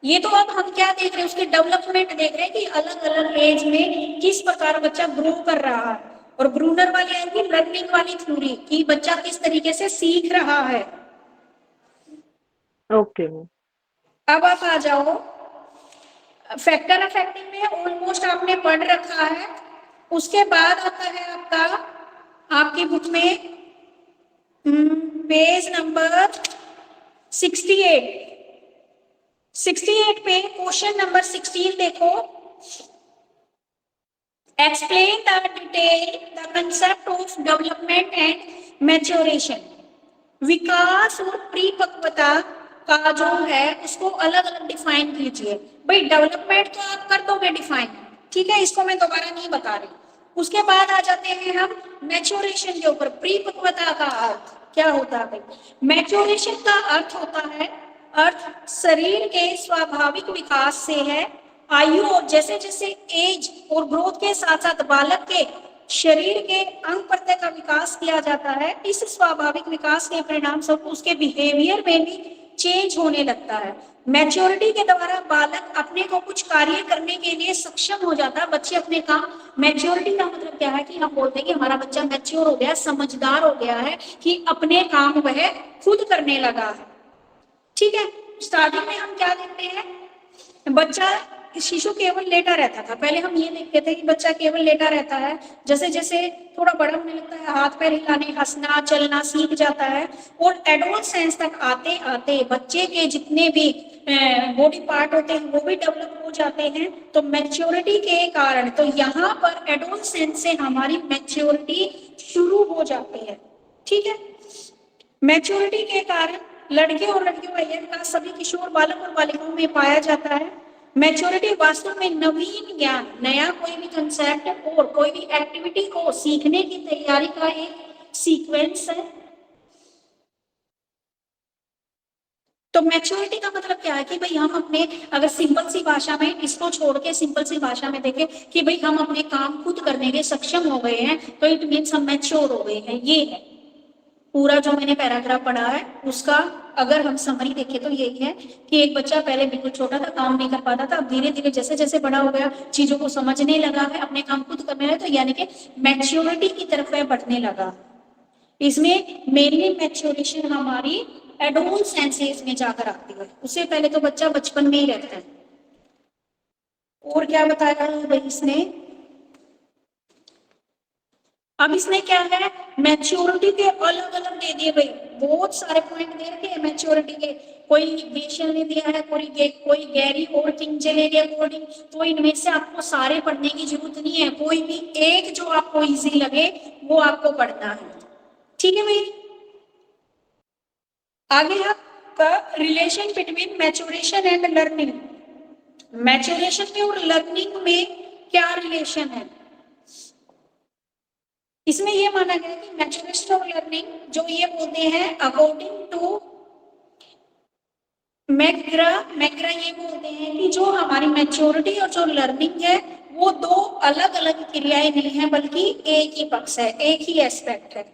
[SPEAKER 1] ये तो अब हम क्या देख रहे हैं, उसके डेवलपमेंट देख रहे हैं कि अलग अलग एज में किस प्रकार बच्चा ग्रो कर रहा है। और ब्रूनर वाली आएगी लर्निंग वाली थ्योरी कि बच्चा किस तरीके से सीख रहा है।
[SPEAKER 5] ओके।
[SPEAKER 1] अब आप आ जाओ फैक्टर अफेक्टिंग में, ऑलमोस्ट आपने पढ़ रखा है। उसके बाद आता है आपका आपकी बुक में पेज नंबर 68 पे क्वेश्चन नंबर 16 देखो। Explain the detail the concept of development and maturation. विकास और परिपक्वता का जो है उसको अलग अलग डिफाइन कीजिए। भाई डेवलपमेंट तो आप कर दोगे डिफाइन, ठीक है, इसको मैं दोबारा नहीं बता रही। उसके बाद आ जाते हैं हम मैच्योरेशन के ऊपर। परिपक्वता का अर्थ क्या होता है? मैच्योरेशन का अर्थ होता है, अर्थ शरीर के स्वाभाविक विकास से है। आयु और जैसे जैसे एज और ग्रोथ के साथ साथ बालक के शरीर के अंग प्रत्यंग का विकास किया जाता है। इस स्वाभाविक विकास के परिणाम स्वरूप उसके बिहेवियर में भी चेंज होने लगता है। मैच्योरिटी के द्वारा बालक अपने को कुछ कार्य करने के लिए सक्षम हो जाता है। बच्चे अपने काम, मैच्योरिटी का मतलब क्या है कि हम बोलते हैं कि हमारा बच्चा मैच्योर हो गया, समझदार हो गया है, कि अपने काम वह खुद करने लगा है। ठीक है, स्टार्टिंग में हम क्या देखते हैं, बच्चा शिशु केवल लेटा रहता था। पहले हम ये देखते थे कि बच्चा केवल लेटा रहता है, जैसे जैसे थोड़ा बड़ा होने लगता है, हाथ पैर हिलाने, हंसना, चलना सीख जाता है, और एडोलसेंस तक आते आते बच्चे के जितने भी बॉडी पार्ट होते हैं वो भी डेवलप हो जाते हैं। तो मैच्योरिटी के कारण, तो यहाँ पर एडोलसेंस से हमारी मैच्योरिटी शुरू हो जाती है। ठीक है, मैच्योरिटी के कारण लड़के और लड़कियों का यह विकास सभी किशोर बालक और बालिकाओं में पाया जाता है। मैच्योरिटी वास्तव में नवीन ज्ञान, नया कोई भी कंसेप्ट और कोई भी एक्टिविटी को सीखने की तैयारी का एक सीक्वेंस है। तो मैच्योरिटी का मतलब क्या है कि भाई हम अपने, अगर सिंपल सी भाषा में इसको छोड़ के सिंपल सी भाषा में देखें कि भाई हम अपने काम खुद करने के सक्षम हो गए हैं, तो इट मीन्स हम मैच्योर हो गए हैं। ये है पूरा जो मैंने पैराग्राफ पढ़ा है, उसका अगर हम समरी देखें तो यही है कि एक बच्चा पहले बिल्कुल छोटा था, काम नहीं कर पाता था, अब धीरे धीरे जैसे जैसे बड़ा हो गया, चीजों को समझने लगा है, अपने काम खुद करने लगा, तो यानी कि मैच्योरिटी की तरफ वह बढ़ने लगा। इसमें मेनली मैच्योरेशन हमारी एडोलसेंस में जाकर आती है, उससे पहले तो बच्चा बचपन में ही रहता है। और क्या बताया भाई इसने, अब इसने क्या है, मैच्योरिटी के अलग अलग दे दिए भाई, बहुत सारे पॉइंट दे रखे हैं मैच्योरिटी के। कोई वेशन ने दिया है, कोई गैरी और किंजले के अकॉर्डिंग, तो इनमें से आपको सारे पढ़ने की जरूरत नहीं है, कोई भी एक जो आपको इजी लगे वो आपको पढ़ना है। ठीक है भाई, आगे आपका relation between maturation and learning. Maturation में और लर्निंग में क्या रिलेशन है, इसमें ये माना गया कि मैच्योरेशन और लर्निंग जो ये बोलते हैं अकॉर्डिंग टू मैकग्रा ये बोलते हैं कि जो हमारी मैच्योरिटी और जो लर्निंग है वो दो अलग अलग क्रियाएं नहीं है, बल्कि एक ही पक्ष है, एक ही एस्पेक्ट है।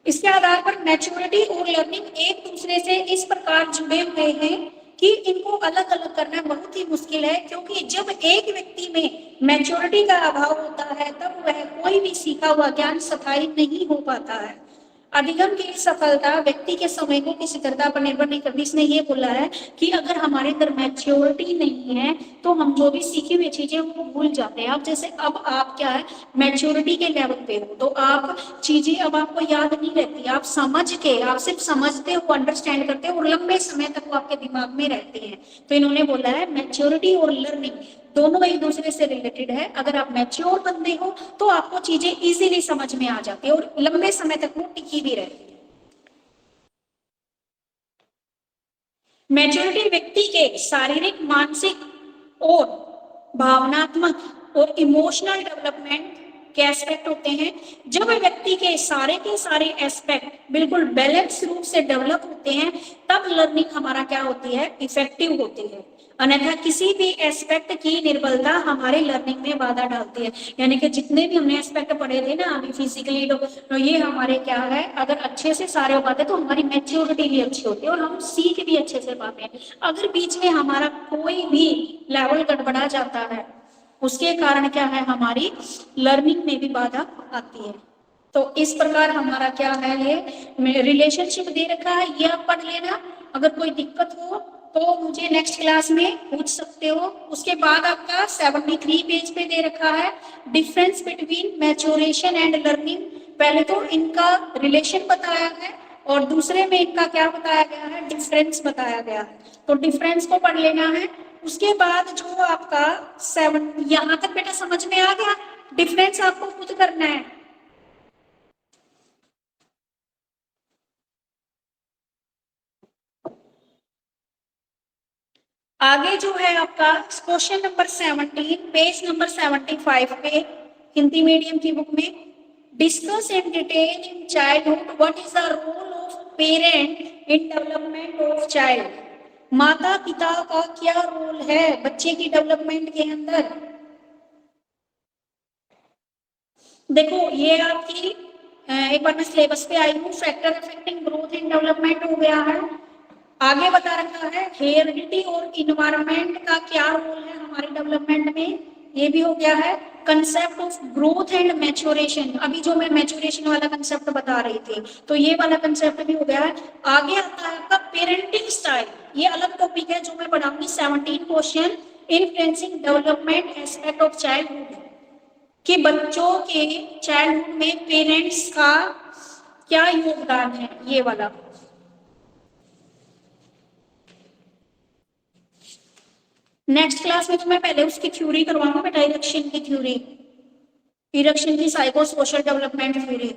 [SPEAKER 1] इसके आधार पर मैच्योरिटी और लर्निंग एक दूसरे से इस प्रकार जुड़े हुए हैं कि इनको अलग अलग करना बहुत ही मुश्किल है, क्योंकि जब एक व्यक्ति में मैच्योरिटी का अभाव होता है तब वह कोई भी सीखा हुआ ज्ञान स्थायी नहीं हो पाता है। अधिगम की सफलता व्यक्ति के समय को किसी तरह पर निर्भर नहीं करती। इसने ये बोला है कि अगर हमारे अंदर मैच्योरिटी नहीं है तो हम जो भी सीखी हुई चीजें वो भूल जाते हैं। अब जैसे अब आप क्या है, मैच्योरिटी के लेवल पे हो, तो आप चीजें अब आपको याद नहीं रहती, आप समझ के, आप सिर्फ समझते हो, अंडरस्टैंड करते हो और लंबे समय तक वो आपके दिमाग में रहते हैं। तो इन्होंने बोला है मैच्योरिटी और लर्निंग दोनों एक दूसरे से रिलेटेड है। अगर आप मैच्योर बनते हो तो आपको चीजें इजीली समझ में आ जाती है और लंबे समय तक वो टिकी भी रहती है। मैच्योरिटी व्यक्ति के शारीरिक, मानसिक और भावनात्मक और इमोशनल डेवलपमेंट के एस्पेक्ट होते हैं। जब व्यक्ति के सारे एस्पेक्ट बिल्कुल बैलेंस रूप से डेवलप होते हैं तब लर्निंग हमारा क्या होती है, इफेक्टिव होती है। अन्यथा किसी भी एस्पेक्ट की निर्बलता हमारे लर्निंग में बाधा डालती है। यानी कि जितने भी हमने एस्पेक्ट पढ़े थे ना अभी फिजिकली, तो ये हमारे क्या है, अगर अच्छे से सारे हो पाते तो हमारी मैच्योरिटी भी अच्छी होती है और हम सीख भी अच्छे से पाते हैं। अगर बीच में हमारा कोई भी लेवल गड़बड़ा जाता है उसके कारण क्या है, हमारी लर्निंग में भी बाधा आती है। तो इस प्रकार हमारा क्या है, ये रिलेशनशिप दे रखा है, ये आप पढ़ लेना। अगर कोई दिक्कत हो तो मुझे नेक्स्ट क्लास में पूछ सकते हो। उसके बाद आपका 73 पेज पे दे रखा है difference between maturation and learning. पहले तो इनका रिलेशन बताया है और दूसरे में इनका क्या बताया गया है, डिफरेंस बताया गया है। तो डिफरेंस को पढ़ लेना है। उसके बाद जो आपका 7 यहाँ तक बेटा समझ में आ गया, डिफरेंस आपको खुद करना है। आगे जो है आपका क्वेश्चन नंबर 17 पेज नंबर 75 पे हिंदी मीडियम की बुक में, discuss in detail in childhood what is the role of parent in development of child. माता पिता का क्या रोल है बच्चे की डेवलपमेंट के अंदर। देखो ये आपकी एक बार मैं सिलेबस पे आई हूँ, factor affecting growth and development हो गया है। आगे बता रखा है हेरिडिटी और इन्वायरमेंट का क्या रोल है हमारे डेवलपमेंट में, ये भी हो गया है। Concept of growth and maturation, अभी जो मैं मैच्योरेशन वाला कंसेप्ट बता रही थी तो ये वाला कंसेप्ट भी हो गया है। आगे आता है आपका पेरेंटिंग स्टाइल, ये अलग टॉपिक है जो मैं पढ़ाऊंगी। 17 question influencing development aspect of childhood, कि बच्चों के चाइल्डहुड में पेरेंट्स का क्या योगदान है, ये वाला। नेक्स्ट क्लास में तो मैं पहले उसकी थ्योरी करवाऊंगा बेटा, इरेक्शन की थ्योरी, इरेक्शन की साइको सोशल डेवलपमेंट थ्योरी।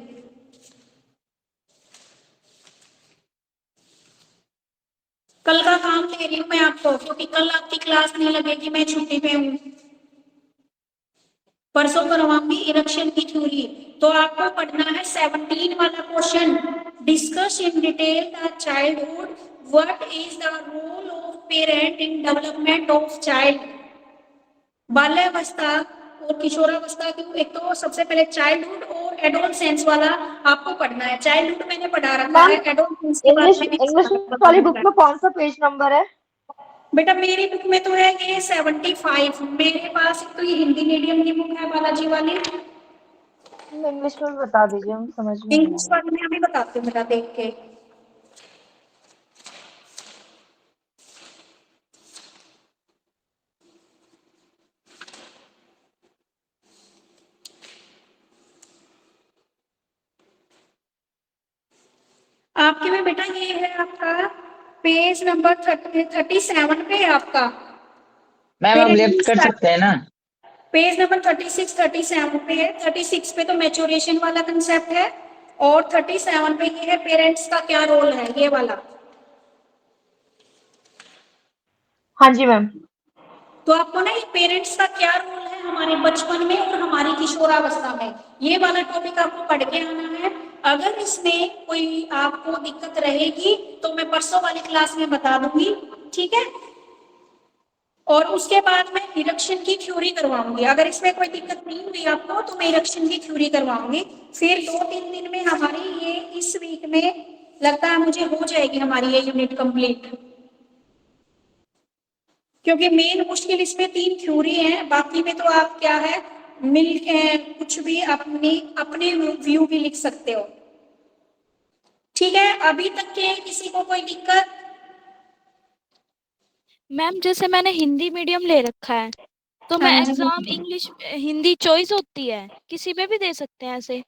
[SPEAKER 1] कल का काम दे रही हूँ मैं आपको, क्योंकि कल आपकी क्लास नहीं लगेगी, मैं छुट्टी पे हूँ। परसों करवाऊंगी इरेक्शन की थ्योरी। तो आपको पढ़ना है 17 वाला question, discuss in detail the childhood, what is the role of parent in development of child. बाल्यावस्था और किशोरावस्था की, एक तो सबसे पहले चाइल्डहुड और एडोलसेंस वाला आपको पढ़ना है। चाइल्डहुड मैंने पढ़ा रखा है, एडोलसेंस के बारे में
[SPEAKER 4] इंग्लिश वाली बुक में कौन सा पेज नंबर है?
[SPEAKER 1] बेटा मेरी बुक में तो है ये 75। मेरे पास तो ये हिंदी मीडियम की बुक है बालाजी वाली।
[SPEAKER 4] इंग्लिश में बता दीजिए, हम समझ में नहीं
[SPEAKER 1] इंग्लिश
[SPEAKER 4] आ
[SPEAKER 1] वाली में अभी बताती हूँ बेटा, देख के। आपके में बेटा ये है आपका पेज नंबर 37 पे है आपका।
[SPEAKER 2] मैम आप लेफ्ट कर सकते हैं ना?
[SPEAKER 1] पेज नंबर 36 37 पे है। 36 पे तो मैच्योरेशन वाला कंसेप्ट है, और 37 पे ये है पेरेंट्स का क्या रोल है, ये वाला।
[SPEAKER 4] हाँ जी मैम।
[SPEAKER 1] तो आपको ना ये पेरेंट्स का क्या रोल है हमारे बचपन में और हमारी किशोरावस्था में, ये वाला टॉपिक आपको पढ़ के आना है। अगर इसमें कोई आपको दिक्कत रहेगी तो मैं परसों वाली क्लास में बता दूंगी, ठीक है। और उसके बाद मैं इरेक्शन की थ्योरी करवाऊंगी। अगर इसमें कोई दिक्कत नहीं हुई आपको तो मैं इरेक्शन की थ्योरी करवाऊंगी। फिर 2-3 दिन में हमारी ये, इस वीक में लगता है मुझे हो जाएगी हमारी ये यूनिट कंप्लीट, क्योंकि मेन मुश्किल इसमें 3 थ्योरी है। बाकी में तो आप क्या है, मिल के कुछ भी अपने व्यू भी लिख सकते हो, ठीक है। अभी तक के किसी को कोई दिक्कत?
[SPEAKER 8] मैम जैसे मैंने हिंदी मीडियम ले रखा है, तो मैं
[SPEAKER 1] हाँ जी।
[SPEAKER 8] एग्जाम इंग्लिश हिंदी चॉइस होती है, किसी में भी दे सकते हैं ऐसे?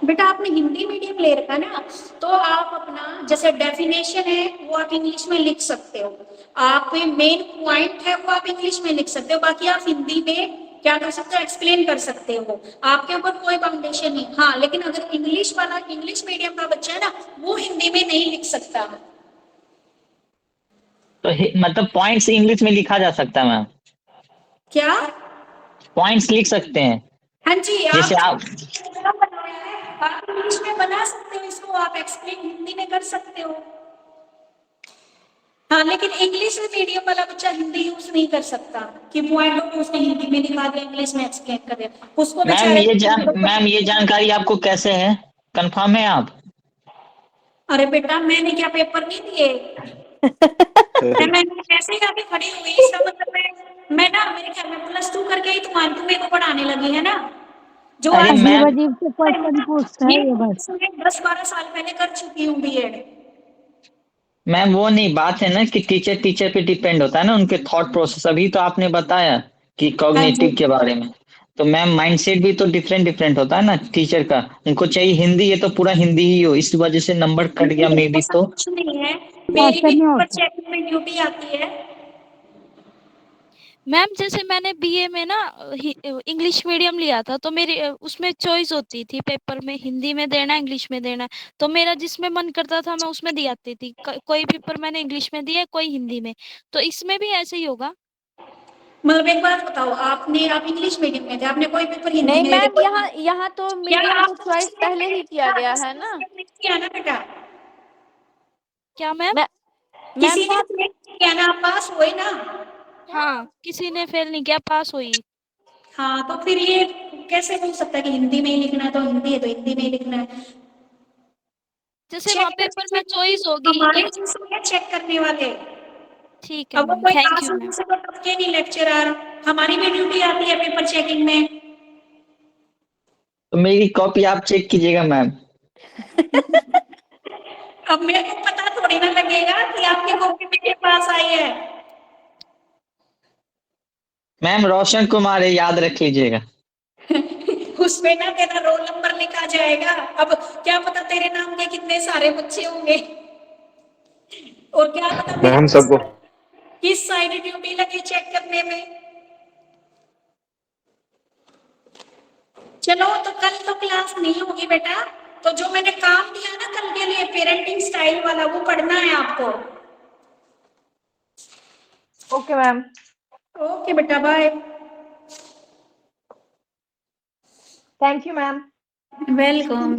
[SPEAKER 1] बेटा आपने हिंदी मीडियम ले रखा है ना, तो आप अपना जैसे डेफिनेशन है वो आप इंग्लिश में लिख सकते हो, आप मेन पॉइंट है वो आप इंग्लिश में लिख सकते हो, बाकी आप हिंदी में क्या कर सकते हो, एक्सप्लेन कर सकते हो। आपके ऊपर कोई बाउंडेशन नहीं। हाँ, लेकिन अगर इंग्लिश वाला, इंग्लिश मीडियम का बच्चा है ना, वो हिंदी में नहीं लिख सकता।
[SPEAKER 2] तो मतलब पॉइंट्स इंग्लिश में लिखा जा सकता है मैम?
[SPEAKER 1] क्या?
[SPEAKER 2] पॉइंट्स लिख सकते हैं?
[SPEAKER 1] हाँ जी,
[SPEAKER 2] जैसे आप
[SPEAKER 1] आप इंग्लिश में बना सकते हो इसको, आप एक्सप्लेन हिंदी में कर सकते हो। हाँ, लेकिन इंग्लिश मीडियम वाला बच्चा हिंदी यूज नहीं कर सकता कि पॉइंट को उसने हिंदी में दिखा दिया, इंग्लिश में एक्सप्लेन कर दिया, उसको
[SPEAKER 2] मैम ये जानकारी आपको कैसे है, कंफर्म है आप?
[SPEAKER 1] अरे बेटा मैंने क्या पेपर नहीं दिए? मैं ऐसे ही आके खड़ी हुई, इसका मतलब मैं ना, मेरे ख्याल में +2 करके ही तुम्हारे मेरे को पढ़ाने लगी है ना, जो
[SPEAKER 2] अरे
[SPEAKER 1] आज
[SPEAKER 2] मैम,
[SPEAKER 4] अजीब से क्वेश्चन पूछता है ये बस।
[SPEAKER 1] 10-12 साल पहले कर चुकी हूँ बीएड।
[SPEAKER 2] मैम वो नहीं बात है ना कि टीचर पे डिपेंड होता है ना उनके थॉट प्रोसेस। अभी तो आपने बताया कि कॉग्निटिव के बारे में, तो मैम माइंडसेट भी तो डिफरेंट होता है ना टीचर का। उनको चाहिए हिंदी, ये तो पूरा हिंदी ही हो, इस वजह से नंबर कट गया मे बी। तो
[SPEAKER 1] कुछ नहीं है, मेरी भी पेपर चेकिंग में ड्यूटी आती है।
[SPEAKER 8] मैम जैसे मैंने बीए में ना इंग्लिश मीडियम लिया था, तो मेरी उसमें चॉइस होती थी पेपर में, हिंदी में देना इंग्लिश में देना, तो मेरा जिसमें मन करता था मैं उसमें दी आती थी। कोई पेपर मैंने इंग्लिश में दिया, कोई हिंदी में, तो इसमें भी ऐसे ही होगा?
[SPEAKER 1] मतलब एक बात बताओ, आप इंग्लिश मीडियम में थे, आपने कोई पेपर हिंदी
[SPEAKER 3] नहीं
[SPEAKER 1] में
[SPEAKER 3] मैम,
[SPEAKER 1] दिया?
[SPEAKER 3] यहाँ तो
[SPEAKER 1] क्या
[SPEAKER 3] मीडियम तो
[SPEAKER 1] आप
[SPEAKER 3] चॉइस पहले ही किया गया है ना।
[SPEAKER 1] किया ना बेटा?
[SPEAKER 8] क्या मैम?
[SPEAKER 1] किसी
[SPEAKER 3] मैम
[SPEAKER 1] ने किया ना, आप पास हुए ना?
[SPEAKER 8] हाँ, किसी ने फेल नहीं किया, पास हुई।
[SPEAKER 1] हाँ, तो फिर ये कैसे हो सकता है कि हिंदी में ही लिखना है तो हिंदी है तो हिंदी में ही लिखना है?
[SPEAKER 8] जैसे वहाँ पेपर में चॉइस होगी
[SPEAKER 1] हमारे
[SPEAKER 8] एक।
[SPEAKER 1] चेक करने वाले,
[SPEAKER 8] ठीक है
[SPEAKER 1] अब वो
[SPEAKER 8] मैम,
[SPEAKER 1] कोई
[SPEAKER 8] थैंक यू
[SPEAKER 1] आसानी
[SPEAKER 8] मैम।
[SPEAKER 1] से तो टपके नहीं लेक्चरर, हमारी भी ड्यूटी आती है पेपर चेकिंग में।
[SPEAKER 2] तो मेरी कॉपी आप चेक कीजिएगा मैम।
[SPEAKER 1] अब मेरे को पता थोड़ी ना लगेगा कि आपकी कॉपी मेरे पास आई है।
[SPEAKER 2] मैम रोशन कुमार है, याद रख लीजिएगा।
[SPEAKER 1] उसमें ना तेरा रोल नंबर लिखा जाएगा। अब क्या पता तेरे नाम के कितने सारे बच्चे होंगे, और क्या पता तेरे
[SPEAKER 9] मैम सबको
[SPEAKER 1] किस साइड ड्यूटी लगी चेक करने में। चलो तो कल तो क्लास नहीं होगी बेटा, तो जो मैंने काम दिया ना कल के लिए पेरेंटिंग स्टाइल वाला, वो पढ़ना है आपको।
[SPEAKER 4] Okay ma'am.
[SPEAKER 1] ओके बेटा, bye.
[SPEAKER 4] Thank you ma'am.
[SPEAKER 1] Welcome.